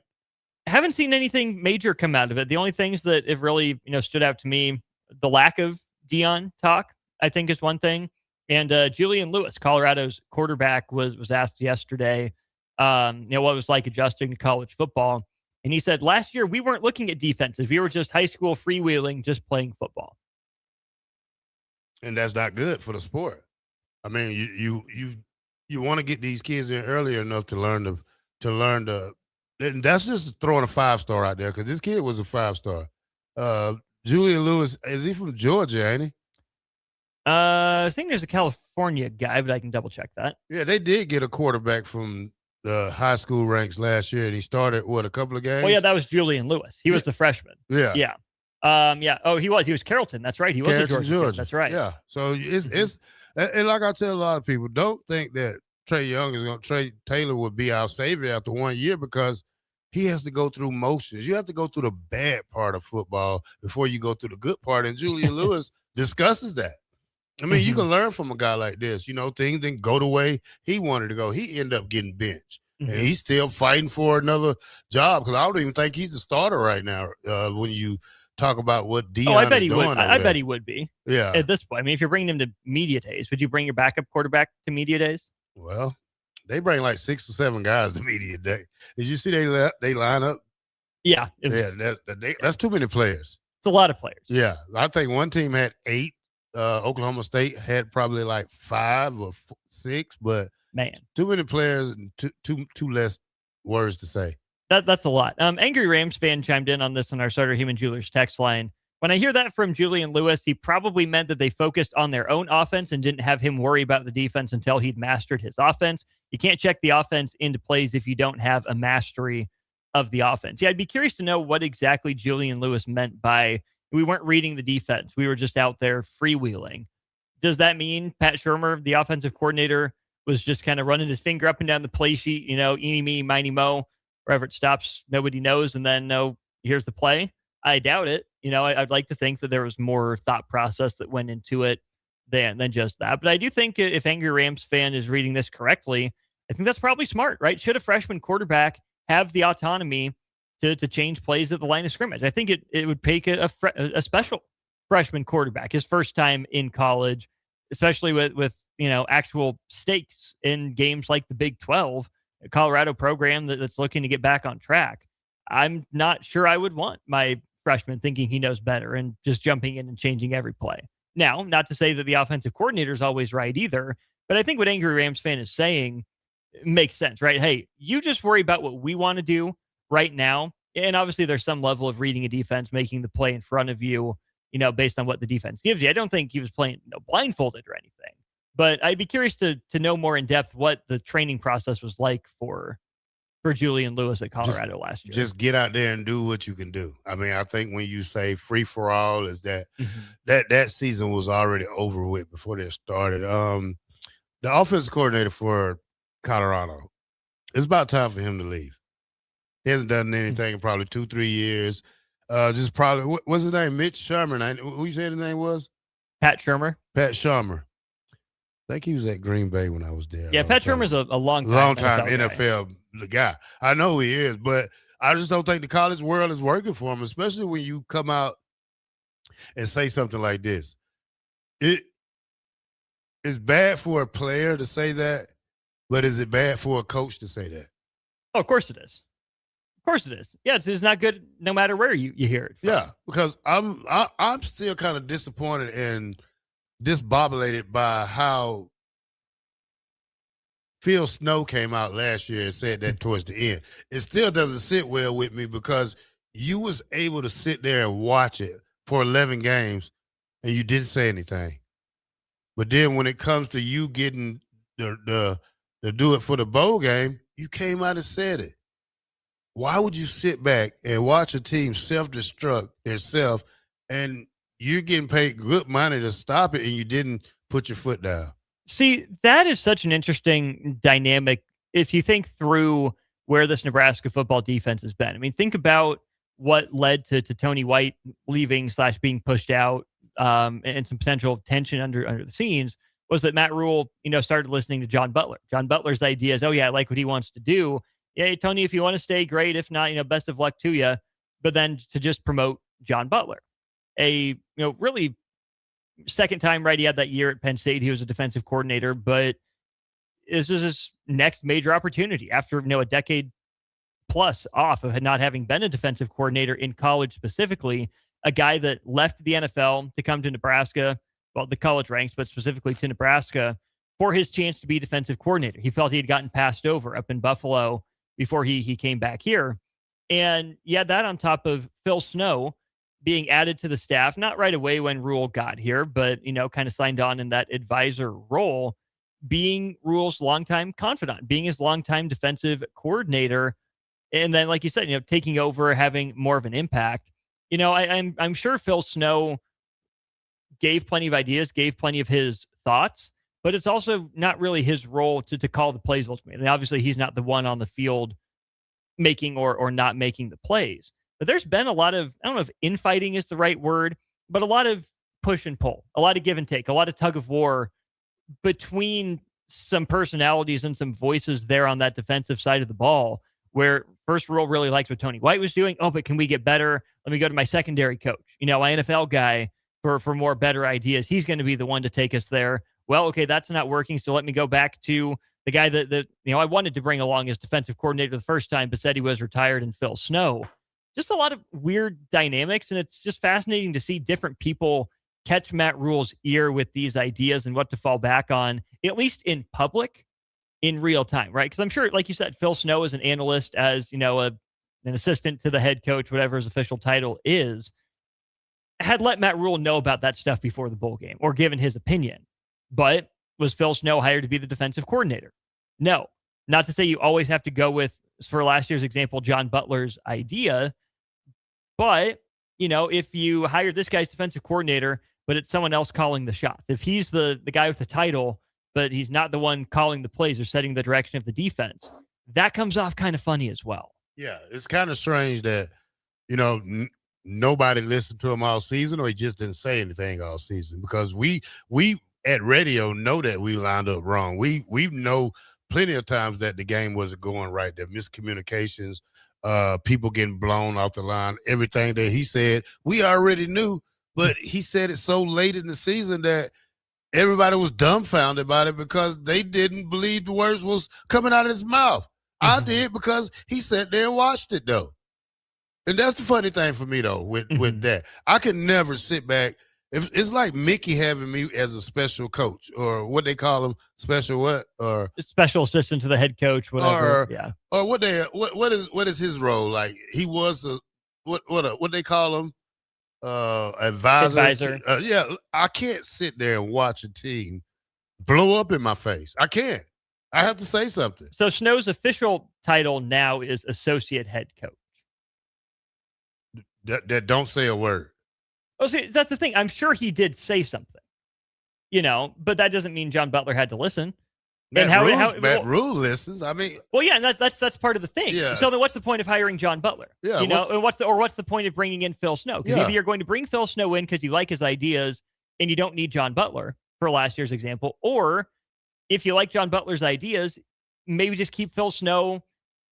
haven't seen anything major come out of it. The only things that have really, stood out to me, the lack of Dion talk, I think, is one thing. And Julian Lewis, Colorado's quarterback, was asked yesterday, what it was like adjusting to college football. And he said, last year, we weren't looking at defenses. We were just high school freewheeling, just playing football. And that's not good for the sport. I mean, you want to get these kids in early enough to learn to learn to. And that's just throwing a 5-star out there because this kid was a 5-star. Julian Lewis, is he from Georgia, ain't he? I think there's a California guy, but I can double check that. Yeah, they did get a quarterback from the high school ranks last year, and he started, a couple of games? Well, yeah, that was Julian Lewis. He was the freshman. Yeah. Yeah. Yeah. Oh, he was Carrollton. That's right. He was Carrollton, a Georgia kid. That's right. Yeah. So it's and like I tell a lot of people, don't think that Trey Taylor would be our savior after 1 year because he has to go through motions. You have to go through the bad part of football before you go through the good part. And Julian Lewis discusses that. I mean, you can learn from a guy like this. Things didn't go the way he wanted to go. He ended up getting benched. And he's still fighting for another job because I don't even think he's the starter right now when you talk about what Deion I bet is he doing. would. I bet he would be. Yeah. At this point. I mean, if you're bringing him to media days, would you bring your backup quarterback to media days? Well, they bring like 6 or 7 guys to media day. Did you see they line up? Yeah. That's too many players. It's a lot of players. Yeah. I think one team had 8. Oklahoma State had probably like 5 or 6, but man, too many players and too less words to say. That's a lot. Angry Rams fan chimed in on this on our Starter Human Jewelers text line. When I hear that from Julian Lewis, he probably meant that they focused on their own offense and didn't have him worry about the defense until he'd mastered his offense. You can't check the offense into plays if you don't have a mastery of the offense. Yeah, I'd be curious to know what exactly Julian Lewis meant by we weren't reading the defense. We were just out there freewheeling. Does that mean Pat Shurmur, the offensive coordinator, was just kind of running his finger up and down the play sheet, eeny, meeny, miny, mo, wherever it stops, nobody knows, and then, here's the play? I doubt it. I'd like to think that there was more thought process that went into it than just that. But I do think if Angry Rams fan is reading this correctly, I think that's probably smart, right? Should a freshman quarterback have the autonomy to change plays at the line of scrimmage? I think it would take a special freshman quarterback, his first time in college, especially with actual stakes in games like the Big 12, a Colorado program that's looking to get back on track. I'm not sure I would want my freshman thinking he knows better and just jumping in and changing every play. Now, not to say that the offensive coordinator is always right either, but I think what Angry Rams fan is saying makes sense, right? Hey, you just worry about what we want to do right now. And obviously there's some level of reading a defense, making the play in front of you, based on what the defense gives you. I don't think he was playing blindfolded or anything, but I'd be curious to know more in depth what the training process was like for Julian Lewis at Colorado last year. Just get out there and do what you can do. I mean, I think when you say free for all is that that season was already over with before they started. The offensive coordinator for Colorado, it's about time for him to leave. He hasn't done anything in probably 2-3 years. Just probably, what's his name? Mitch Sherman. Who you said his name was? Pat Shurmur. Pat Shurmur. I think he was at Green Bay when I was there. Yeah, Pat Shurmur's a long time NFL guy. I know who he is, but I just don't think the college world is working for him, especially when you come out and say something like this. It's bad for a player to say that, but is it bad for a coach to say that? Oh, of course it is. Of course it is. Yeah, it's not good no matter where you hear it from. Yeah, because I'm still kind of disappointed and disbobulated by how Phil Snow came out last year and said that towards the end. It still doesn't sit well with me because you was able to sit there and watch it for 11 games and you didn't say anything. But then when it comes to you getting the do it for the bowl game, you came out and said it. Why would you sit back and watch a team self-destruct themselves and you're getting paid good money to stop it and you didn't put your foot down? See, that is such an interesting dynamic if you think through where this Nebraska football defense has been. I mean, think about what led to Tony White leaving / being pushed out and some potential tension under the scenes was that Matt Rule, started listening to John Butler. John Butler's idea is, oh yeah, I like what he wants to do. Yeah, Tony, if you want to stay, great. If not, best of luck to you. But then to just promote John Butler, really second time right he had that year at Penn State. He was a defensive coordinator, but this was his next major opportunity after a decade plus off of not having been a defensive coordinator in college specifically. A guy that left the NFL to come to Nebraska, well, the college ranks, but specifically to Nebraska for his chance to be defensive coordinator. He felt he had gotten passed over up in Buffalo before he came back here. And yeah, that on top of Phil Snow being added to the staff, not right away when Rule got here, but, kind of signed on in that advisor role, being Rule's longtime confidant, being his longtime defensive coordinator. And then, like you said, taking over, having more of an impact. I'm sure Phil Snow gave plenty of ideas, gave plenty of his thoughts, but it's also not really his role to call the plays ultimately. And obviously, he's not the one on the field making or not making the plays. But there's been a lot of, I don't know if infighting is the right word, but a lot of push and pull, a lot of give and take, a lot of tug of war between some personalities and some voices there on that defensive side of the ball, where first Rule really liked what Tony White was doing. Oh, but can we get better? Let me go to my secondary coach, my NFL guy for more better ideas. He's going to be the one to take us there. Well, okay, that's not working. So let me go back to the guy that I wanted to bring along as defensive coordinator the first time, but said he was retired, and Phil Snow. Just a lot of weird dynamics, and it's just fascinating to see different people catch Matt Rule's ear with these ideas and what to fall back on, at least in public, in real time, right? Because I'm sure, like you said, Phil Snow is an analyst, as an assistant to the head coach, whatever his official title is, had let Matt Rule know about that stuff before the bowl game or given his opinion. But was Phil Snow hired to be the defensive coordinator? No. Not to say you always have to go with, for last year's example, John Butler's idea. But, if you hire this guy's defensive coordinator, but it's someone else calling the shots, if he's the guy with the title, but he's not the one calling the plays or setting the direction of the defense, that comes off kind of funny as well. Yeah, it's kind of strange that, nobody listened to him all season, or he just didn't say anything all season, because we at radio know that we lined up wrong. We know plenty of times that the game wasn't going right, that miscommunications, people getting blown off the line, everything that he said, we already knew, but he said it so late in the season that everybody was dumbfounded about it because they didn't believe the words was coming out of his mouth. I did, because he sat there and watched it, though. And that's the funny thing for me, though, with that. I could never sit back. It's like Mickey having me as a special coach, or what they call him, special what? Or special assistant to the head coach, whatever. Or what is his role? Like, he was what they call him? Advisor. Yeah, I can't sit there and watch a team blow up in my face. I can't. I have to say something. So Snow's official title now is associate head coach. That don't say a word. Oh, see, that's the thing. I'm sure he did say something, but that doesn't mean John Butler had to listen. Matt Rule listens. I mean, well, yeah, and that's part of the thing. Yeah. So then, what's the point of hiring John Butler? Yeah, and what's the point of bringing in Phil Snow? Because either you're going to bring Phil Snow in because you like his ideas and you don't need John Butler, for last year's example, or if you like John Butler's ideas, maybe just keep Phil Snow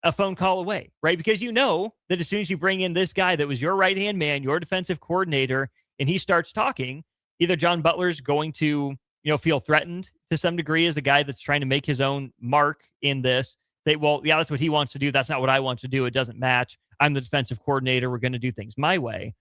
a phone call away, right? Because that as soon as you bring in this guy that was your right-hand man, your defensive coordinator, and he starts talking, either John Butler's going to, feel threatened to some degree as a guy that's trying to make his own mark in this. Say, well, yeah, that's what he wants to do. That's not what I want to do. It doesn't match. I'm the defensive coordinator. We're going to do things my way.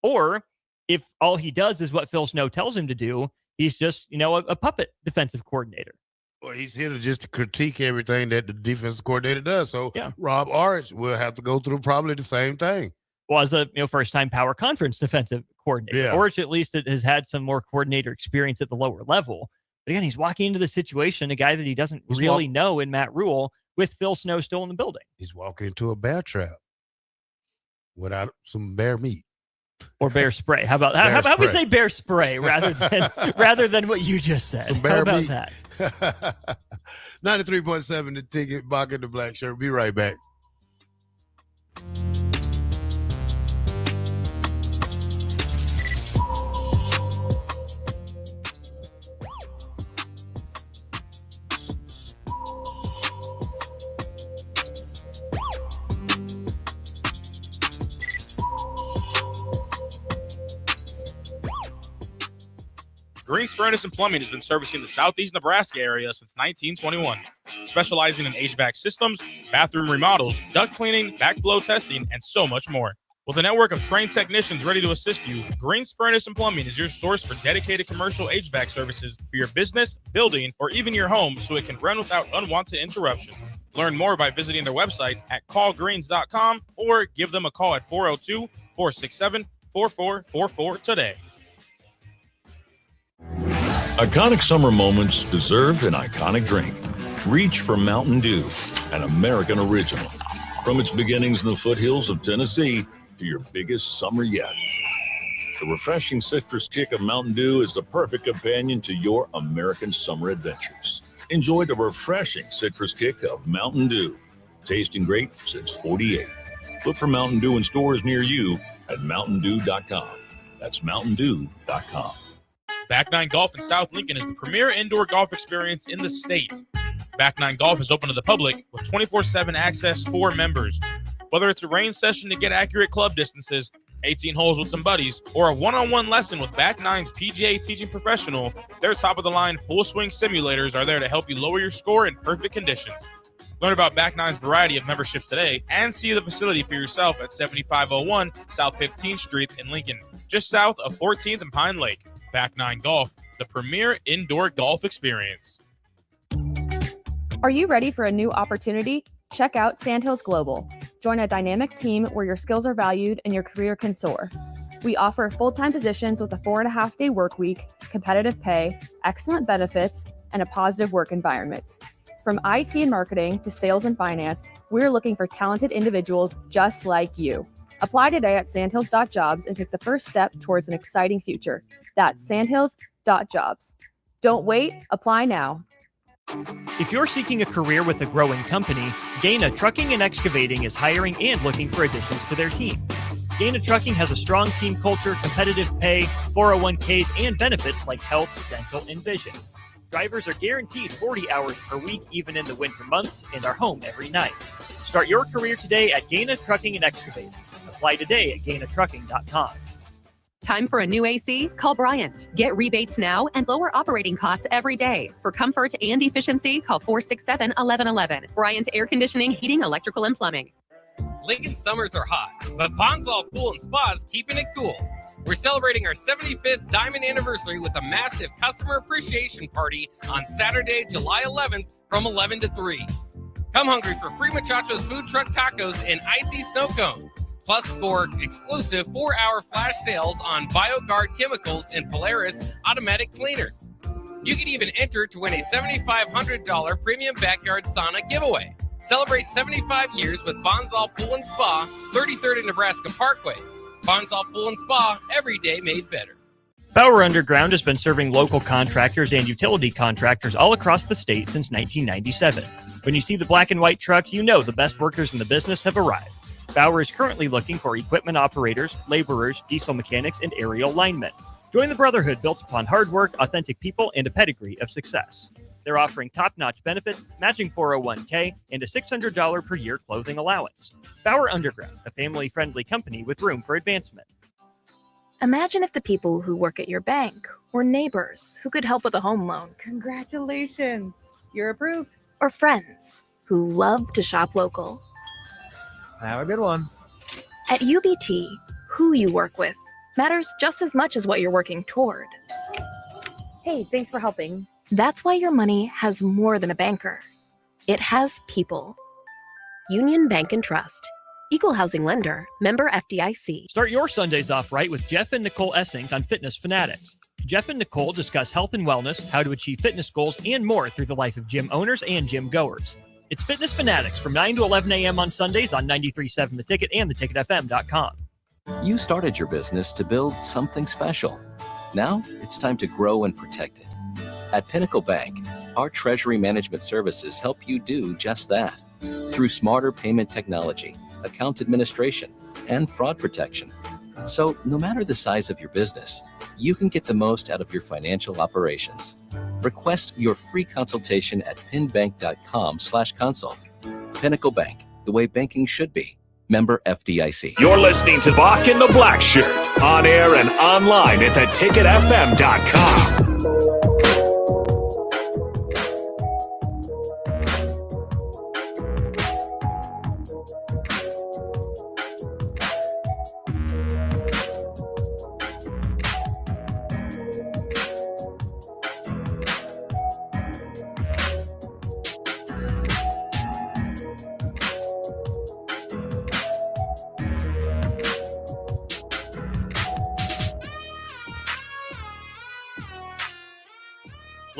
Or if all he does is what Phil Snow tells him to do, he's just, a puppet defensive coordinator. Well, he's here to critique everything that the defensive coordinator does. So Rob Orange will have to go through probably the same thing. Well, as a first-time power conference defensive coordinator, Orange at least has had some more coordinator experience at the lower level. But again, he's walking into the situation, a guy that he doesn't really know in Matt Rule, with Phil Snow still in the building. He's walking into a bear trap without some bear meat. Or bear spray. How about how about we say bear spray rather than what you just said? Some bear how about meat. that? 93.7 The Ticket, Bock in the Blackshirt. Be right back. Green's Furnace and Plumbing has been servicing the southeast Nebraska area since 1921, specializing in HVAC systems, bathroom remodels, duct cleaning, backflow testing, and so much more. With a network of trained technicians ready to assist you, Green's Furnace and Plumbing is your source for dedicated commercial HVAC services for your business, building, or even your home, so it can run without unwanted interruption. Learn more by visiting their website at callgreens.com or give them a call at 402-467-4444 today. Iconic summer moments deserve an iconic drink. Reach for Mountain Dew, an American original. From its beginnings in the foothills of Tennessee to your biggest summer yet. The refreshing citrus kick of Mountain Dew is the perfect companion to your American summer adventures. Enjoy the refreshing citrus kick of Mountain Dew. Tasting great since 48. Look for Mountain Dew in stores near you at mountaindew.com. That's mountaindew.com. Back Nine Golf in South Lincoln is the premier indoor golf experience in the state. Back Nine Golf is open to the public with 24/7 access for members. Whether it's a range session to get accurate club distances, 18 holes with some buddies, or a one-on-one lesson with Back Nine's PGA teaching professional, their top-of-the-line full-swing simulators are there to help you lower your score in perfect conditions. Learn about Back Nine's variety of memberships today and see the facility for yourself at 7501 South 15th Street in Lincoln, just south of 14th and Pine Lake. Back Nine Golf, the premier indoor golf experience. Are you ready for a new opportunity? Check out Sandhills Global. Join a dynamic team where your skills are valued and your career can soar. We offer full-time positions with a 4.5-day work week, competitive pay, excellent benefits, and a positive work environment. From IT and marketing to sales and finance, we're looking for talented individuals just like you. Apply today at sandhills.jobs and take the first step towards an exciting future. That's sandhills.jobs. Don't wait, apply now. If you're seeking a career with a growing company, Gaina Trucking and Excavating is hiring and looking for additions to their team. Gaina Trucking has a strong team culture, competitive pay, 401ks, and benefits like health, dental, and vision. Drivers are guaranteed 40 hours per week, even in the winter months, and are home every night. Start your career today at Gaina Trucking and Excavating. Apply today at gainatrucking.com. Time for a new AC? Call Bryant. Get rebates now and lower operating costs every day. For comfort and efficiency, call 467-1111. Bryant Air Conditioning, Heating, Electrical, and Plumbing. Lincoln summers are hot, but Bonsall Pool and Spa is keeping it cool. We're celebrating our 75th Diamond Anniversary with a massive customer appreciation party on Saturday, July 11th from 11 to 3. Come hungry for free Muchachos food truck tacos and icy snow cones. Plus, score exclusive 4-hour flash sales on BioGuard chemicals and Polaris automatic cleaners. You can even enter to win a $7,500 premium backyard sauna giveaway. Celebrate 75 years with Bonsall Pool and Spa, 33rd and Nebraska Parkway. Bonsall Pool and Spa, every day made better. Power Underground has been serving local contractors and utility contractors all across the state since 1997. When you see the black and white truck, you know the best workers in the business have arrived. Bauer is currently looking for equipment operators, laborers, diesel mechanics, and aerial linemen. Join the brotherhood built upon hard work, authentic people, and a pedigree of success. They're offering top-notch benefits, matching 401k, and a $600 per year clothing allowance. Bauer Underground, a family-friendly company with room for advancement. Imagine if the people who work at your bank were neighbors who could help with a home loan. Congratulations, you're approved. Or friends who love to shop local. Have a good one. At UBT, who you work with matters just as much as what you're working toward. Hey, thanks for helping. That's why your money has more than a banker. It has people. Union Bank and Trust. Equal housing lender. Member FDIC. Start your Sundays off right with Jeff and Nicole Essink on Fitness Fanatics. Jeff and Nicole discuss health and wellness, how to achieve fitness goals, and more through the life of gym owners and gym goers. It's Fitness Fanatics from 9 to 11 a.m. on Sundays on 93.7 The Ticket and theticketfm.com. You started your business to build something special. Now it's time to grow and protect it. At Pinnacle Bank, our treasury management services help you do just that. Through smarter payment technology, account administration, and fraud protection. So no matter the size of your business, you can get the most out of your financial operations. Request your free consultation at pinbank.com/consult. Pinnacle Bank, the way banking should be. Member FDIC. You're listening to Bock and the Blackshirt, on air and online at theticketfm.com.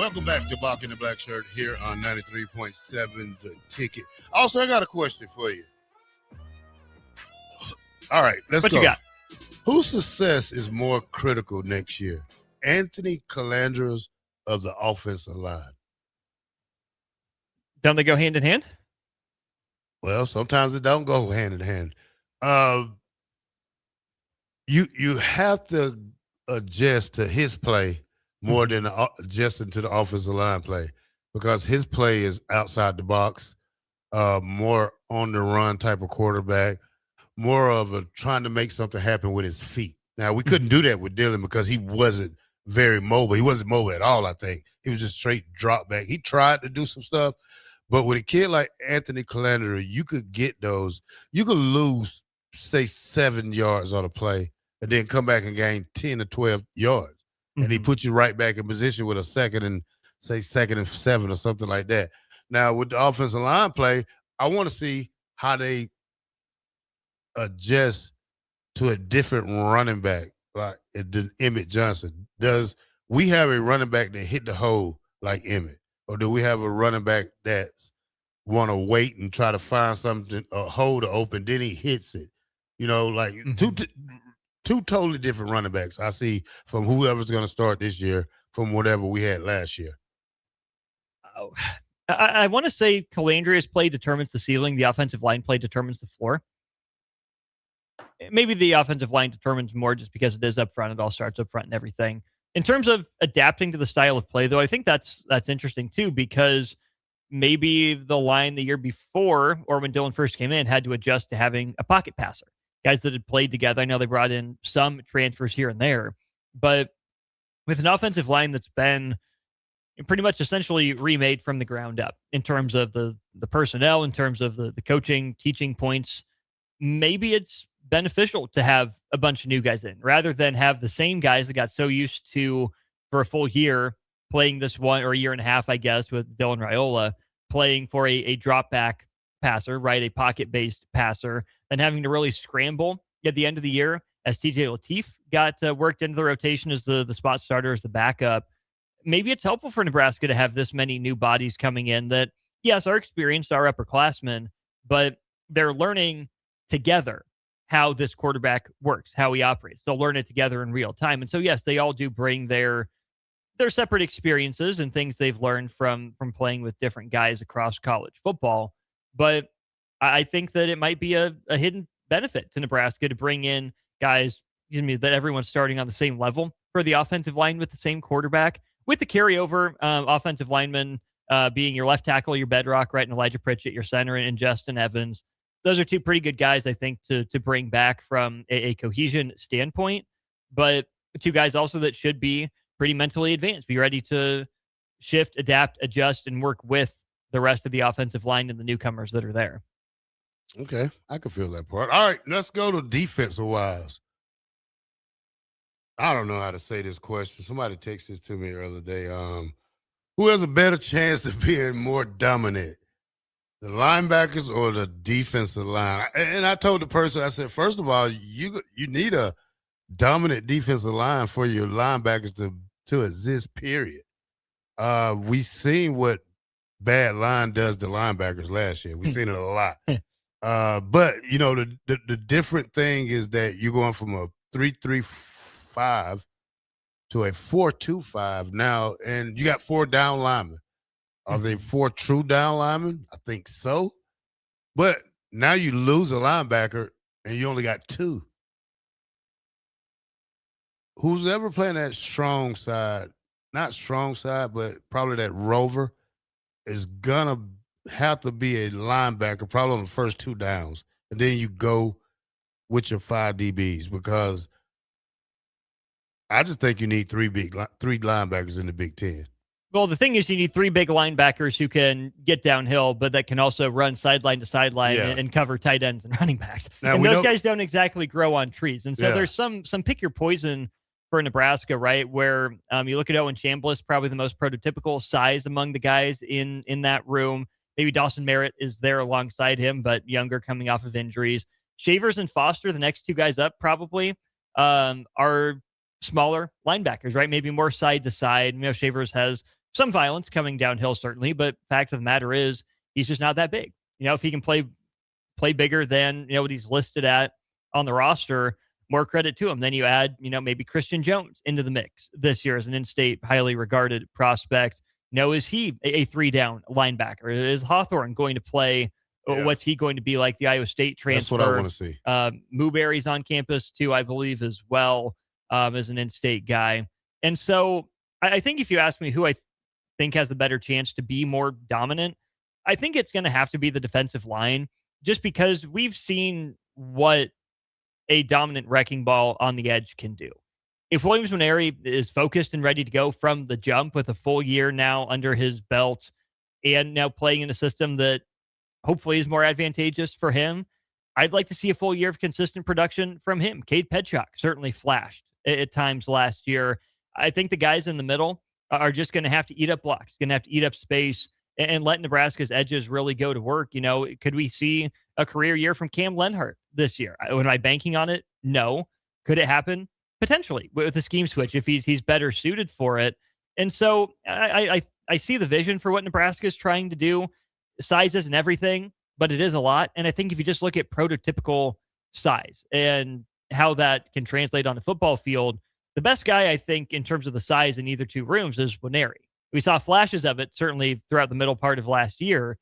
Welcome back to Bock and the Blackshirt here on 93.7 The Ticket. Also, I got a question for you. All right, let's go. What you got? Whose success is more critical next year? Anthony Calandras of the offensive line? Don't they go hand in hand? Well, sometimes it don't go hand in hand. You have to adjust to his play more than adjusting to the offensive line play, because his play is outside the box, more on the run type of quarterback, more of a trying to make something happen with his feet. Now, we couldn't do that with Dylan because he wasn't very mobile. He wasn't mobile at all, I think. He was just straight drop back. He tried to do some stuff, but with a kid like Anthony Calandra, you could get those. You could lose, say, 7 yards on a play and then come back and gain 10 or 12 yards. And he put you right back in position with a second and 7 or something like that. Now, with the offensive line play, I want to see how they adjust to a different running back, like Emmett Johnson. Does we have a running back that hit the hole like Emmett? Or do we have a running back that's want to wait and try to find something, a hole to open, then he hits it? You know, like two totally different running backs I see from whoever's going to start this year from whatever we had last year. Oh, I want to say Calandria's play determines the ceiling. The offensive line play determines the floor. Maybe the offensive line determines more just because it is up front. It all starts up front and everything. In terms of adapting to the style of play, though, I think that's interesting too, because maybe the line the year before, or when Dylan first came in, had to adjust to having a pocket passer. Guys that had played together. I know they brought in some transfers here and there, but with an offensive line that's been pretty much essentially remade from the ground up in terms of the personnel, in terms of the coaching, teaching points, maybe it's beneficial to have a bunch of new guys in rather than have the same guys that got so used to, for a full year, playing this one or a year and a half, I guess, with Dylan Raiola, playing for a drop back passer, right? A pocket based passer, and having to really scramble at the end of the year as TJ Lateef got worked into the rotation as the spot starter, as the backup. Maybe it's helpful for Nebraska to have this many new bodies coming in that, yes, are experienced, are upperclassmen, but they're learning together how this quarterback works, how he operates. They'll learn it together in real time. And so, yes, they all do bring their separate experiences and things they've learned from playing with different guys across college football. But I think that it might be a hidden benefit to Nebraska to bring in guys, that everyone's starting on the same level for the offensive line with the same quarterback, with the carryover offensive lineman being your left tackle, your bedrock, right, and Elijah Pritchett, your center, and Justin Evans. Those are two pretty good guys, I think, to bring back from a cohesion standpoint, but two guys also that should be pretty mentally advanced, be ready to shift, adapt, adjust, and work with the rest of the offensive line and the newcomers that are there. Okay, I can feel that part. All right, let's go to defensive wise. I don't know how to say this question. Somebody texted this to me earlier today. Who has a better chance of being more dominant, the linebackers or the defensive line? And I told the person, I said, first of all, you need a dominant defensive line for your linebackers to exist, period. We seen what bad line does to linebackers last year. We've seen it a lot. But, the different thing is that you're going from a 3-3-5 to a 4-2-5 now, and you got 4 down linemen. Are they 4 true down linemen? I think so. But now you lose a linebacker, and you only got 2. Who's ever playing that strong side, not strong side, but probably that rover, is going to have to be a linebacker probably on the first 2 downs. And then you go with your 5 DBs, because I just think you need 3 linebackers in the Big Ten. Well, the thing is, you need 3 big linebackers who can get downhill, but that can also run sideline to sideline and cover tight ends and running backs. Now, and those guys don't exactly grow on trees. And so there's some pick your poison for Nebraska, right? Where you look at Owen Chambliss, probably the most prototypical size among the guys in that room. Maybe Dawson Merritt is there alongside him, but younger, coming off of injuries. Shavers and Foster, the next 2 guys up, probably are smaller linebackers, right? Maybe more side to side. Shavers has some violence coming downhill, certainly, but fact of the matter is he's just not that big. If he can play bigger than, what he's listed at on the roster, more credit to him. Then you add, maybe Christian Jones into the mix this year as an in-state highly regarded prospect. Is he a 3-down linebacker? Is Hawthorne going to play? Yes. What's he going to be like? The Iowa State transfer? That's what I want to see. Mooberry's on campus too, I believe, as well, as an in-state guy. And so I think if you ask me who I think has the better chance to be more dominant, I think it's going to have to be the defensive line, just because we've seen what a dominant wrecking ball on the edge can do. If Williams Nwaneri is focused and ready to go from the jump with a full year now under his belt and now playing in a system that hopefully is more advantageous for him, I'd like to see a full year of consistent production from him. Cade Petchak certainly flashed at times last year. I think the guys in the middle are just going to have to eat up blocks, going to have to eat up space and let Nebraska's edges really go to work. Could we see a career year from Cam Lenhart this year? Am I banking on it? No. Could it happen? Potentially, with a scheme switch if he's better suited for it. And so I see the vision for what Nebraska is trying to do. Size isn't everything, but it is a lot. And I think if you just look at prototypical size and how that can translate on a football field, the best guy, I think, in terms of the size in either two rooms is Nwaneri. We saw flashes of it certainly throughout the middle part of last year.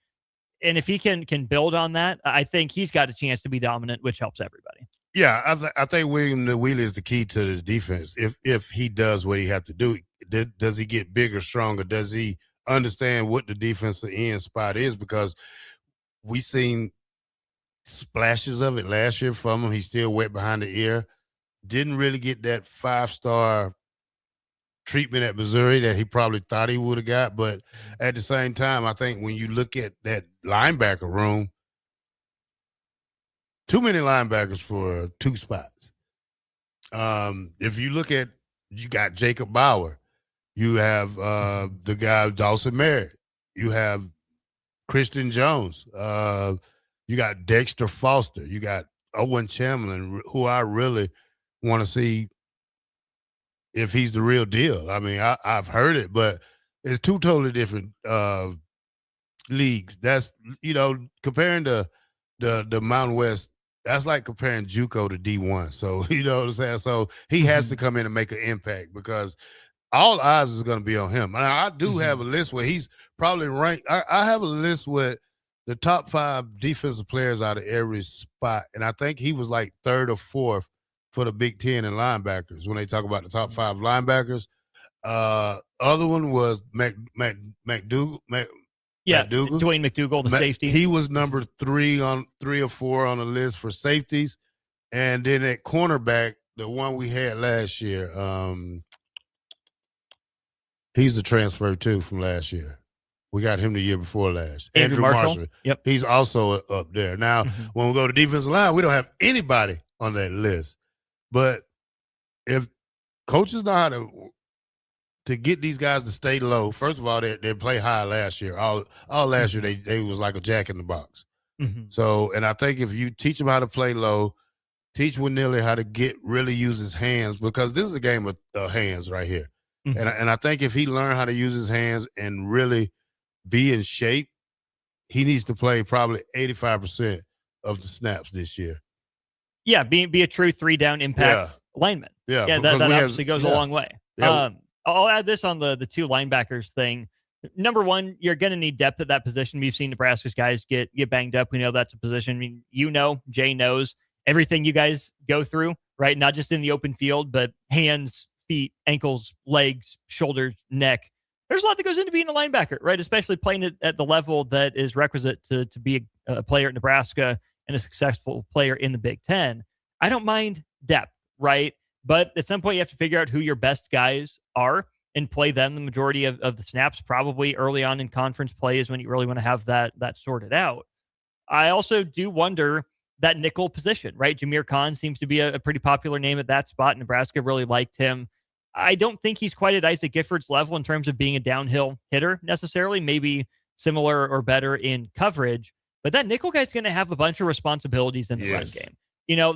And if he can build on that, I think he's got a chance to be dominant, which helps everybody. Yeah, I think William Wheeler is the key to this defense. If he does what he has to do, does he get bigger, stronger? Does he understand what the defensive end spot is? Because we seen splashes of it last year from him. He's still wet behind the ear. Didn't really get that 5-star treatment at Missouri that he probably thought he would have got. But at the same time, I think when you look at that linebacker room, too many linebackers for two spots. If you look at, you got Jacob Bauer, you have the guy Dawson Merritt, you have Christian Jones, you got Dexter Foster, you got Owen Chamberlain, who I really want to see if he's the real deal. I mean, I've heard it, but it's two totally different leagues. That's, comparing the Mountain West, that's like comparing JUCO to D1. So, you know what I'm saying? So he has to come in and make an impact because all eyes is going to be on him. And I do have a list where he's probably ranked. I have a list with the top 5 defensive players out of every spot. And I think he was like 3rd or 4th for the Big Ten in linebackers when they talk about the top 5 linebackers. Other one was McDougal. Dwayne McDougal, the safety. He was number 3 or 4 on the list for safeties. And then at cornerback, the one we had last year, he's a transfer too from last year. We got him the year before last. Andrew Marshall. Yep. He's also up there. Now, when we go to defensive line, we don't have anybody on that list. But if coaches know how to get these guys to stay low, first of all, they play high last year. All last year, they was like a jack in the box. So, and I think if you teach them how to play low, teach Nwaneri how to really use his hands, because this is a game of hands right here. And I think if he learned how to use his hands and really be in shape, he needs to play probably 85% of the snaps this year. Yeah, be a true 3-down impact lineman. Yeah, that obviously goes a long way. Yeah. I'll add this on the 2 linebackers thing. Number one, you're going to need depth at that position. We've seen Nebraska's guys get banged up. We know that's a position. I mean, Jay knows everything you guys go through, right? Not just in the open field, but hands, feet, ankles, legs, shoulders, neck. There's a lot that goes into being a linebacker, right? Especially playing it at the level that is requisite to be a player at Nebraska and a successful player in the Big Ten. I don't mind depth, right? But at some point, you have to figure out who your best guys are and play them the majority of the snaps. Probably early on in conference play is when you really want to have that sorted out. I also do wonder that nickel position, right? Jameer Khan seems to be a pretty popular name at that spot. Nebraska really liked him. I don't think he's quite at Isaac Gifford's level in terms of being a downhill hitter necessarily, maybe similar or better in coverage. But that nickel guy's going to have a bunch of responsibilities in the run game.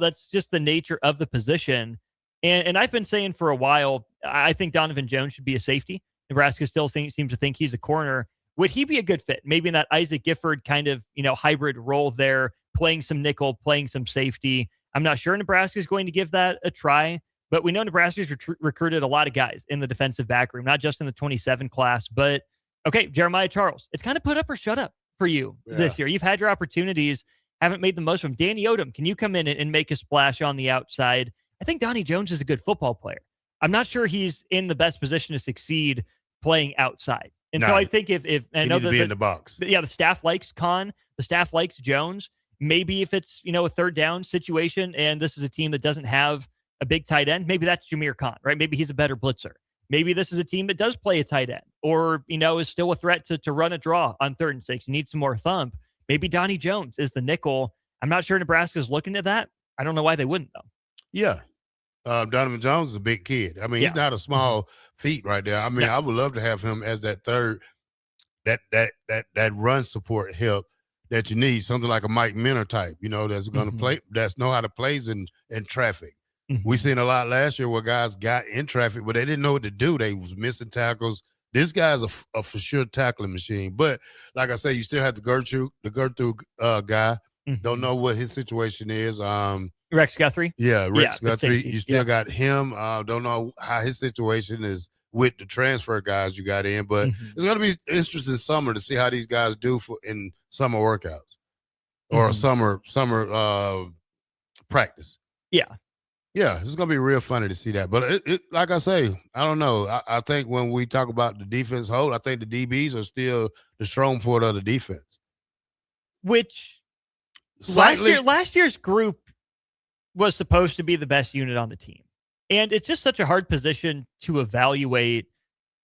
That's just the nature of the position. And I've been saying for a while, I think Donovan Jones should be a safety. Nebraska still seems to think he's a corner. Would he be a good fit? Maybe in that Isaac Gifford kind of, hybrid role there, playing some nickel, playing some safety. I'm not sure Nebraska is going to give that a try, but we know Nebraska's recruited a lot of guys in the defensive back room, not just in the 27 class, but okay, Jeremiah Charles. It's kind of put up or shut up for you this year. You've had your opportunities, haven't made the most of them. Danny Odom, can you come in and make a splash on the outside? I think Donnie Jones is a good football player. I'm not sure he's in the best position to succeed playing outside. And so I think if I know that be in the box. The staff likes Kahn, the staff likes Jones. Maybe if it's, a third down situation and this is a team that doesn't have a big tight end, maybe that's Jameer Kahn, right? Maybe he's a better blitzer. Maybe this is a team that does play a tight end or, is still a threat to run a draw on 3rd and 6. You need some more thump. Maybe Donnie Jones is the nickel. I'm not sure Nebraska's looking at that. I don't know why they wouldn't, though. Yeah. Donovan Jones is a big kid. I mean, he's not a small feat right there. I mean, I would love to have him as that third, that run support help that you need. Something like a Mike Minner type, that's going to play, that's know how to plays in traffic. We seen a lot last year where guys got in traffic, but they didn't know what to do. They was missing tackles. This guy's a for sure tackling machine. But like I say, you still have the Gertrude guy. Don't know what his situation is. Rex Guthrie? Yeah, Rex Guthrie. You still got him. Don't know how his situation is with the transfer guys you got in, but it's going to be interesting summer to see how these guys do in summer workouts or summer practice. Yeah, it's going to be real funny to see that. But it like I say, I don't know. I think when we talk about the defense hold, I think the DBs are still the strong point of the defense. Which last year's group was supposed to be the best unit on the team. And it's just such a hard position to evaluate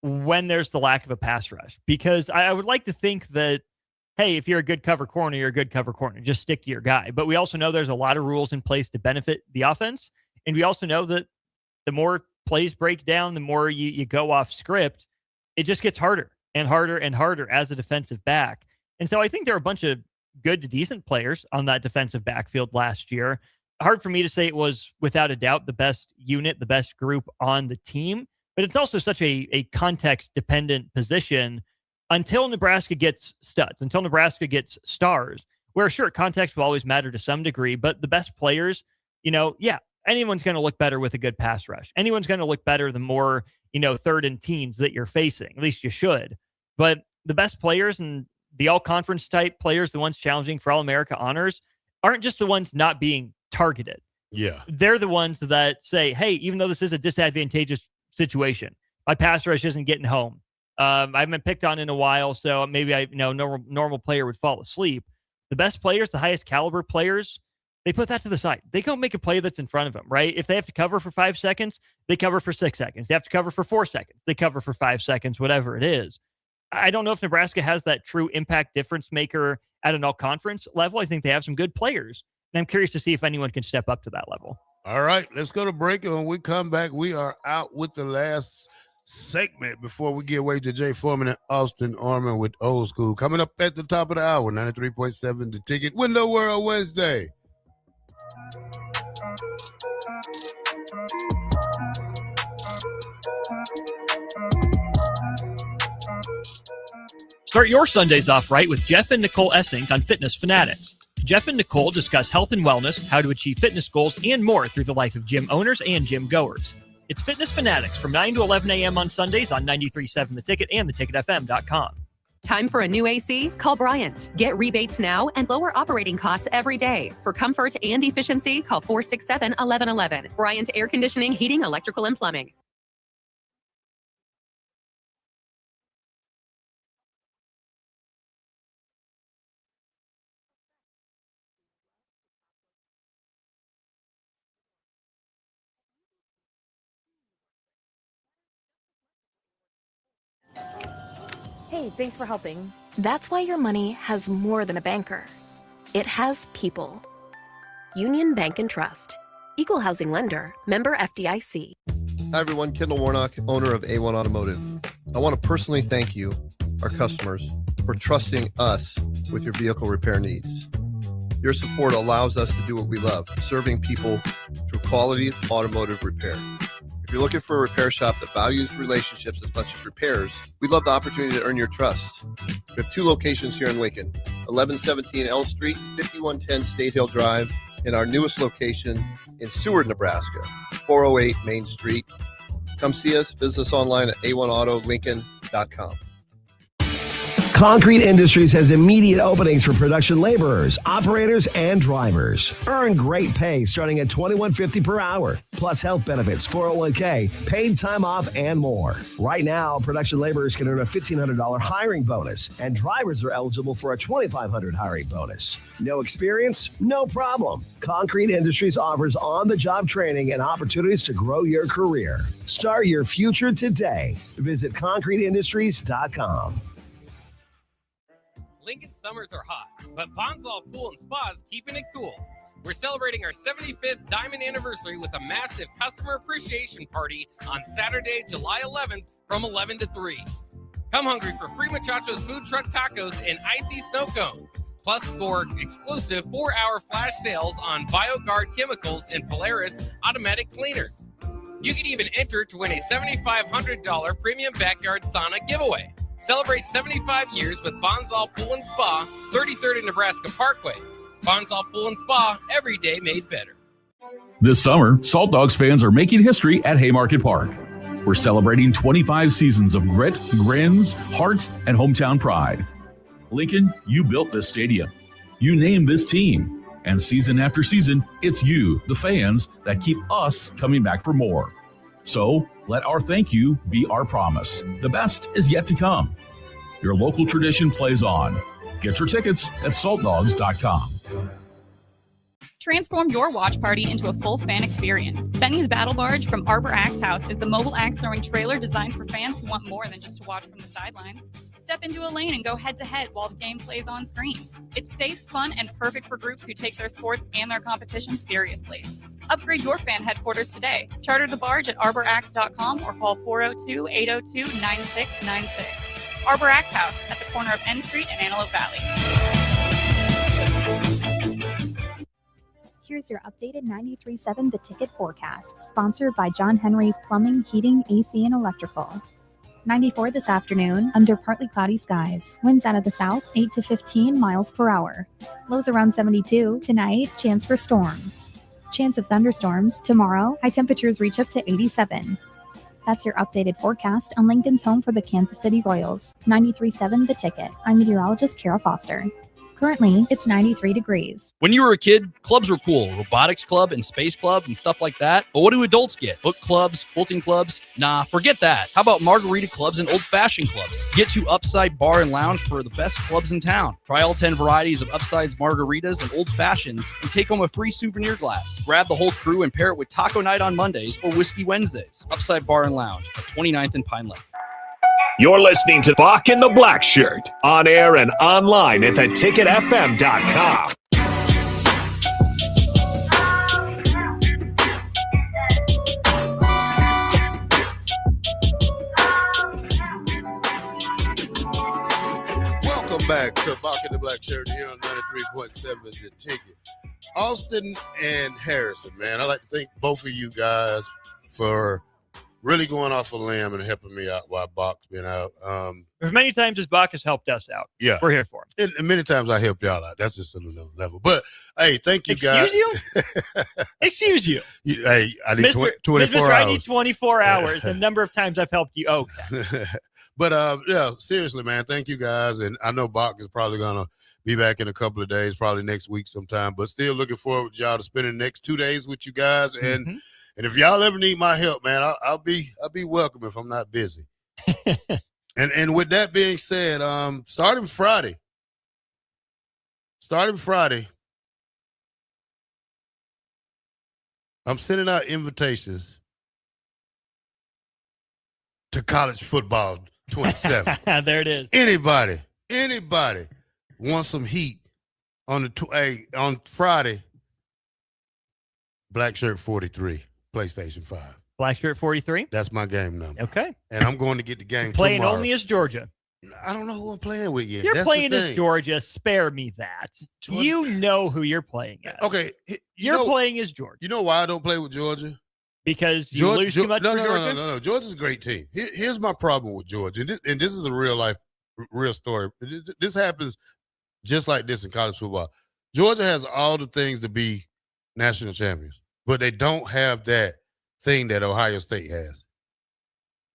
when there's the lack of a pass rush. Because I would like to think that, hey, if you're a good cover corner, you're a good cover corner. Just stick to your guy. But we also know there's a lot of rules in place to benefit the offense. And we also know that the more plays break down, the more you go off script, it just gets harder and harder and harder as a defensive back. And so I think there are a bunch of good to decent players on that defensive backfield last year. Hard for me to say it was without a doubt the best unit, the best group on the team, but it's also such a context-dependent position until Nebraska gets studs, until Nebraska gets stars, where sure, context will always matter to some degree, but the best players, anyone's going to look better with a good pass rush. Anyone's going to look better the more, 3rd and teens that you're facing. At least you should. But the best players and the all-conference type players, the ones challenging for All-America honors, aren't just the ones not being targeted. Yeah. They're the ones that say, hey, even though this is a disadvantageous situation, my pass rush isn't getting home. I haven't been picked on in a while, so maybe normal player would fall asleep. The best players, the highest caliber players, they put that to the side. They go make a play that's in front of them, right? If they have to cover for 5 seconds, they cover for 6 seconds. They have to cover for 4 seconds. They cover for 5 seconds, whatever it is. I don't know if Nebraska has that true impact difference maker at an all-conference level. I think they have some good players, and I'm curious to see if anyone can step up to that level. All right, let's go to break, and when we come back, we are out with the last segment before we get away to Jay Foreman and Austin Orman with Old School. Coming up at the top of the hour, 93.7 The Ticket, Window World Wednesday. Start your Sundays off right with Jeff and Nicole Essink on Fitness Fanatics. Jeff and Nicole discuss health and wellness, how to achieve fitness goals, and more through the life of gym owners and gym goers. It's Fitness Fanatics from 9 to 11 a.m. on Sundays on 93.7 The Ticket and theticketfm.com. Time for a new AC? Call Bryant. Get rebates now and lower operating costs every day. For comfort and efficiency, call 467-1111. Bryant Air Conditioning, Heating, Electrical, and Plumbing. Hey, thanks for helping. That's why your money has more than a banker. It has people. Union Bank and Trust. Equal housing lender. Member FDIC. Hi everyone, Kendall Warnock, owner of A1 Automotive. I want to personally thank you, our customers, for trusting us with your vehicle repair needs. Your support allows us to do what we love, serving people through quality automotive repair. If you're looking for a repair shop that values relationships as much as repairs, we'd love the opportunity to earn your trust. We have 2 locations here in Lincoln, 1117 L Street, 5110 State Hill Drive, and our newest location in Seward, Nebraska, 408 Main Street. Come see us. Visit us online at a1autolincoln.com. Concrete Industries has immediate openings for production laborers, operators, and drivers. Earn great pay starting at $21.50 per hour, plus health benefits, 401k, paid time off, and more. Right now, production laborers can earn a $1,500 hiring bonus, and drivers are eligible for a $2,500 hiring bonus. No experience? No problem. Concrete Industries offers on-the-job training and opportunities to grow your career. Start your future today. Visit concreteindustries.com. Lincoln summers are hot, but Bonsall Pool and Spa is keeping it cool. We're celebrating our 75th diamond anniversary with a massive customer appreciation party on Saturday, July 11th from 11 to 3. Come hungry for free Muchachos food truck tacos and icy snow cones. Plus, score exclusive 4-hour flash sales on BioGuard chemicals and Polaris automatic cleaners. You can even enter to win a $7,500 premium backyard sauna giveaway. Celebrate 75 years with Bonsall Pool and Spa, 33rd and Nebraska Parkway. Bonsall Pool and Spa, every day made better. This summer, Salt Dogs fans are making history at Haymarket Park. We're celebrating 25 seasons of grit, grins, heart, and hometown pride. Lincoln, you built this stadium. You named this team. And season after season, it's you, the fans, that keep us coming back for more. So let our thank you be our promise. The best is yet to come. Your local tradition plays on. Get your tickets at saltdogs.com. Transform your watch party into a full fan experience. Benny's Battle Barge from Arbor Axe House is the mobile axe throwing trailer designed for fans who want more than just to watch from the sidelines. Step into a lane and go head-to-head while the game plays on screen. It's safe, fun, and perfect for groups who take their sports and their competition seriously. Upgrade your fan headquarters today. Charter the barge at arboraxe.com or call 402-802-9696. Arbor Axe House at the corner of N Street and Antelope Valley. Here's your updated 93.7 The Ticket forecast, sponsored by John Henry's Plumbing, Heating, AC, and Electrical. 94 this afternoon, under partly cloudy skies. Winds out of the south, 8 to 15 miles per hour. Lows around 72. Tonight, chance for storms. Chance of thunderstorms. Tomorrow, high temperatures reach up to 87. That's your updated forecast on Lincoln's home for the Kansas City Royals. 93.7 The Ticket. I'm meteorologist Kara Foster. Currently, it's 93 degrees. When you were a kid, clubs were cool. Robotics club and space club and stuff like that. But what do adults get? Book clubs, quilting clubs? Nah, forget that. How about margarita clubs and old-fashioned clubs? Get to Upside Bar and Lounge for the best clubs in town. Try all 10 varieties of Upside's margaritas and old fashions and take home a free souvenir glass. Grab the whole crew and pair it with taco night on Mondays or whiskey Wednesdays. Upside Bar and Lounge at 29th and Pine Lake. You're listening to Bock and the Blackshirt, on air and online at theticketfm.com. Welcome back to Bock and the Blackshirt here on 93.7 The Ticket. Austin and Harrison, man, I'd like to thank both of you guys for really going off a limb and helping me out while Bock's been out. As many times as Bock has helped us out. Yeah. We're here for him. And many times I help y'all out. That's just a little level. But, hey, thank you, guys. Excuse you? Hey, I need 24 Mr. hours. I need 24 hours. The number of times I've helped you. Okay. But, yeah, seriously, man, thank you, guys. And I know Bock is probably going to be back in a couple of days, probably next week sometime. But still looking forward to y'all to spending the next 2 days with you guys. And And if y'all ever need my help, man, I'll be welcome if I'm not busy. and with that being said, starting Friday, I'm sending out invitations to college football 27. There it is. Anybody wants some heat on on Friday? Blackshirt 43. PlayStation 5. Blackshirt 43? That's my game number. Okay. And I'm going to get the game playing tomorrow. only as Georgia. I don't know who I'm playing with yet. You're playing as Georgia. Spare me that. Georgia. You know who you're playing as. Okay. You're playing as Georgia. You know why I don't play with Georgia? Because you lose too much for Georgia? No. Georgia's a great team. Here's my problem with Georgia, and this is a real story. This happens just like this in college football. Georgia has all the things to be national champions, but they don't have that thing that Ohio State has.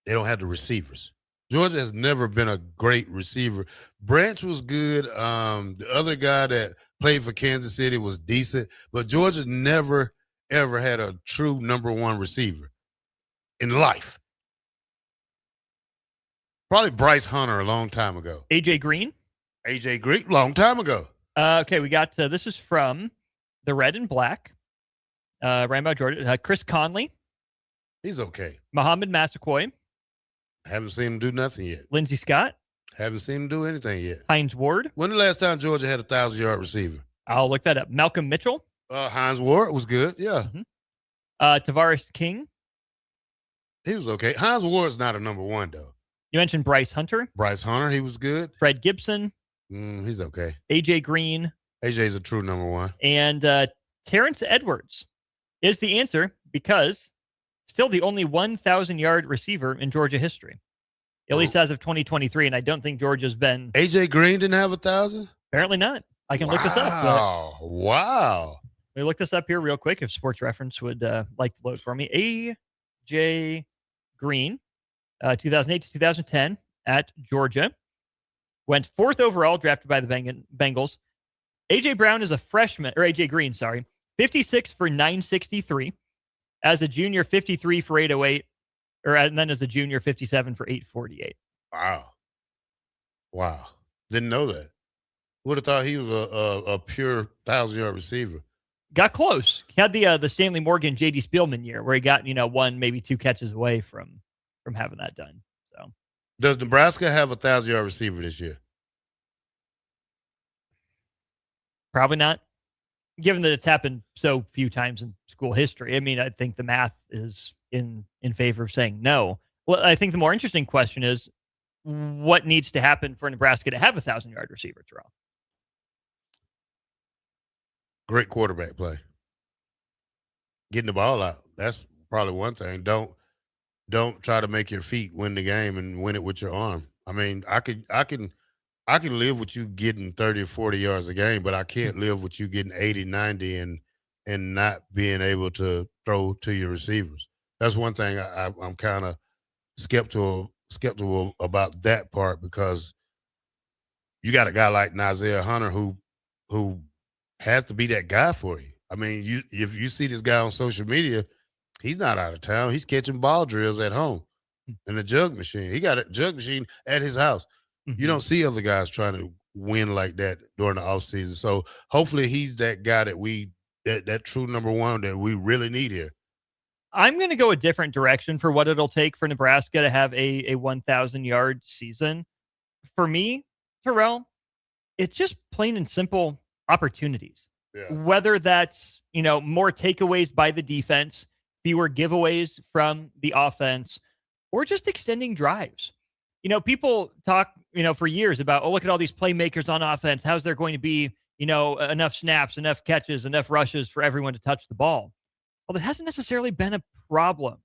They don't have the receivers. Georgia has never been a great receiver. Branch was good. The other guy that played for Kansas City was decent, but Georgia never, ever had a true number one receiver in life. Probably Bryce Hunter a long time ago. A.J. Green? A.J. Green, long time ago. Okay, we got, this is from the Red and Black, Rambo, Georgia. Chris Conley. He's okay. Muhammad Massaquoi. Haven't seen him do nothing yet. Lindsey Scott. Haven't seen him do anything yet. Hines Ward. When the last time Georgia had a 1,000-yard receiver? I'll look that up. Malcolm Mitchell. Hines Ward was good, yeah. Tavares King. He was okay. Hines Ward's not a number one, though. You mentioned Bryce Hunter. Bryce Hunter, he was good. Fred Gibson. He's okay. A.J. Green. A.J.'s a true number one. And Terrence Edwards is the answer because still the only 1,000-yard receiver in Georgia history, at least as of 2023. And I don't think Georgia's been. A.J. Green didn't have 1,000? Apparently not. I can look this up. Wow. Let me look this up here real quick if Sports Reference would like to load for me. A.J. Green, 2008 to 2010 at Georgia. Went 4th overall, drafted by the Bengals. A.J. Brown is a freshman, or A.J. Green, sorry. 56 for 963. As a junior, 53 for 808. And then as a junior, 57 for 848. Wow. Didn't know that. Would have thought he was a pure 1,000-yard receiver. Got close. He had the Stanley Morgan, J.D. Spielman year where he got, one, maybe 2 catches away from having that done. So, does Nebraska have a 1,000-yard receiver this year? Probably not. Given that it's happened so few times in school history. I mean, I think the math is in favor of saying no. Well, I think the more interesting question is what needs to happen for Nebraska to have a 1,000-yard receiver, Terrell? Great quarterback play. Getting the ball out. That's probably one thing. Don't try to make your feet win the game and win it with your arm. I mean, I can live with you getting 30 or 40 yards a game, but I can't live with you getting 80, 90 and not being able to throw to your receivers. That's one thing I'm kind of skeptical about that part, because you got a guy like Nazir Hunter who has to be that guy for you. I mean, if you see this guy on social media, he's not out of town. He's catching ball drills at home in the jug machine. He got a jug machine at his house. You don't see other guys trying to win like that during the offseason. So hopefully he's that guy that true number one that we really need here. I'm going to go a different direction for what it'll take for Nebraska to have a 1,000-yard season. For me, Terrell, it's just plain and simple opportunities. Yeah. Whether that's, more takeaways by the defense, fewer giveaways from the offense, or just extending drives. People talk, for years about, look at all these playmakers on offense. How's there going to be, enough snaps, enough catches, enough rushes for everyone to touch the ball? Well, that hasn't necessarily been a problem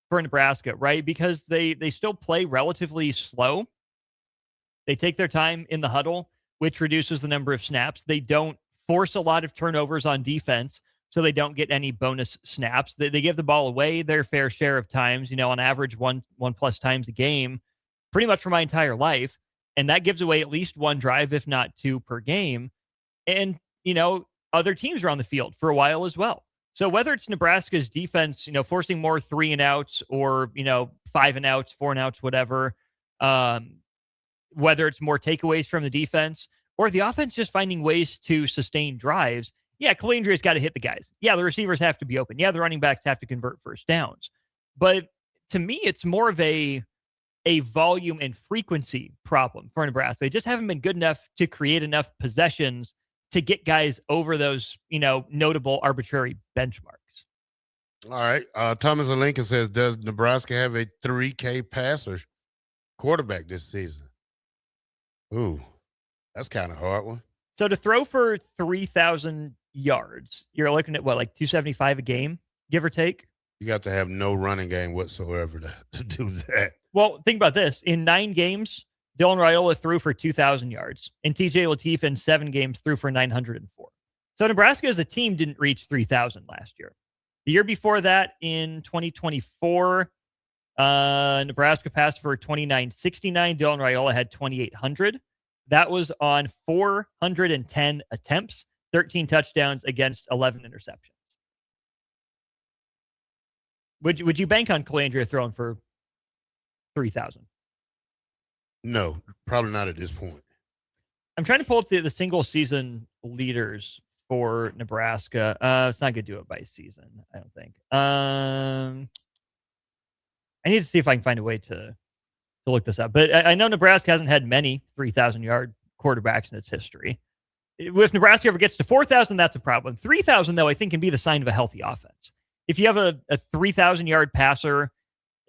for Nebraska, right? Because they still play relatively slow. They take their time in the huddle, which reduces the number of snaps. They don't force a lot of turnovers on defense, so they don't get any bonus snaps. They give the ball away their fair share of times, on average one plus times a game, pretty much for my entire life. And that gives away at least one drive, if not 2 per game. And, other teams are on the field for a while as well. So whether it's Nebraska's defense, forcing more 3 and outs or, 5 and outs, 4 and outs, whatever, whether it's more takeaways from the defense or the offense just finding ways to sustain drives. Yeah, Kalindria's got to hit the guys. Yeah, the receivers have to be open. Yeah, the running backs have to convert first downs. But to me, it's more of a volume and frequency problem for Nebraska. They just haven't been good enough to create enough possessions to get guys over those, notable arbitrary benchmarks. All right. Thomas and Lincoln says, does Nebraska have a 3K passer quarterback this season? Ooh, that's kind of a hard one. So to throw for 3,000 yards, you're looking at what, like 275 a game, give or take? You got to have no running game whatsoever to do that. Well, think about this. In 9 games, Dylan Raiola threw for 2,000 yards, and TJ Lateef in 7 games threw for 904. So Nebraska as a team didn't reach 3,000 last year. The year before that, in 2024, Nebraska passed for 2,969. Dylan Raiola had 2,800. That was on 410 attempts, 13 touchdowns against 11 interceptions. Would you bank on Calandria throwing for 3,000? No, probably not at this point. I'm trying to pull up the single season leaders for Nebraska. It's not going to do it by season, I don't think. I need to see if I can find a way to look this up. But I know Nebraska hasn't had many 3,000-yard quarterbacks in its history. If Nebraska ever gets to 4,000, that's a problem. 3,000, though, I think can be the sign of a healthy offense. If you have a 3,000-yard passer,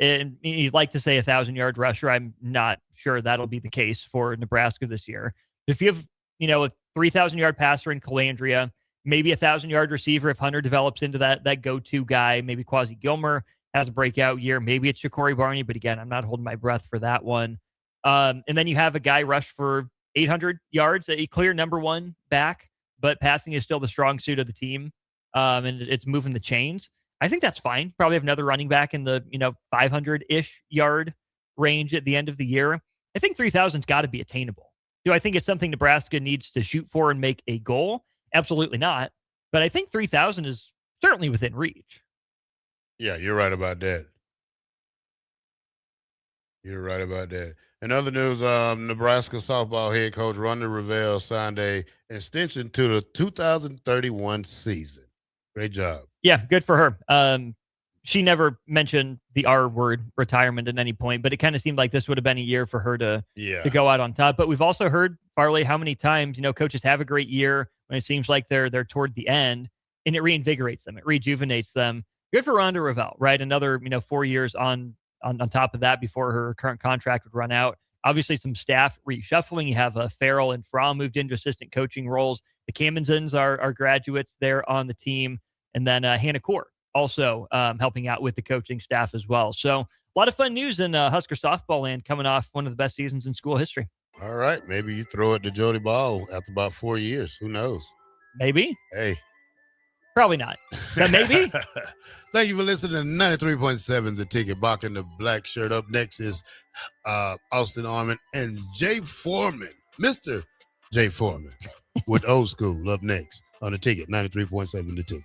and you'd like to say 1,000-yard rusher, I'm not sure that'll be the case for Nebraska this year. If you have, a 3,000-yard passer in Calandria, maybe a 1,000-yard receiver if Hunter develops into that go-to guy, maybe Quasi Gilmer has a breakout year, maybe it's Shakori Barney, but again, I'm not holding my breath for that one. And then you have a guy rush for 800 yards, a clear number one back, but passing is still the strong suit of the team, and it's moving the chains. I think that's fine. Probably have another running back in the 500-ish yard range at the end of the year. I think 3,000's got to be attainable. Do I think it's something Nebraska needs to shoot for and make a goal? Absolutely not. But I think 3,000 is certainly within reach. Yeah, you're right about that. You're right about that. In other news, Nebraska softball head coach Ronda Revelle signed an extension to the 2031 season. Great job. Yeah, good for her. She never mentioned the R word, retirement, at any point, but it kind of seemed like this would have been a year for her to go out on top. But we've also heard, Farley, how many times, coaches have a great year when it seems like they're toward the end, and it reinvigorates them. It rejuvenates them. Good for Ronda Revelle, right? Another, 4 years on top of that before her current contract would run out. Obviously, some staff reshuffling. You have Farrell and Fromm moved into assistant coaching roles. The Kamenzens are graduates there on the team. And then Hannah Core also helping out with the coaching staff as well. So a lot of fun news in Husker softball land coming off one of the best seasons in school history. All right. Maybe you throw it to Jody Ball after about 4 years. Who knows? Maybe. Hey. Probably not. But maybe. Thank you for listening to 93.7 The Ticket. Bock and the Blackshirt. Up next is Austin Arman and Jay Foreman. Mr. Jay Foreman with Old School up next on The Ticket. 93.7 The Ticket.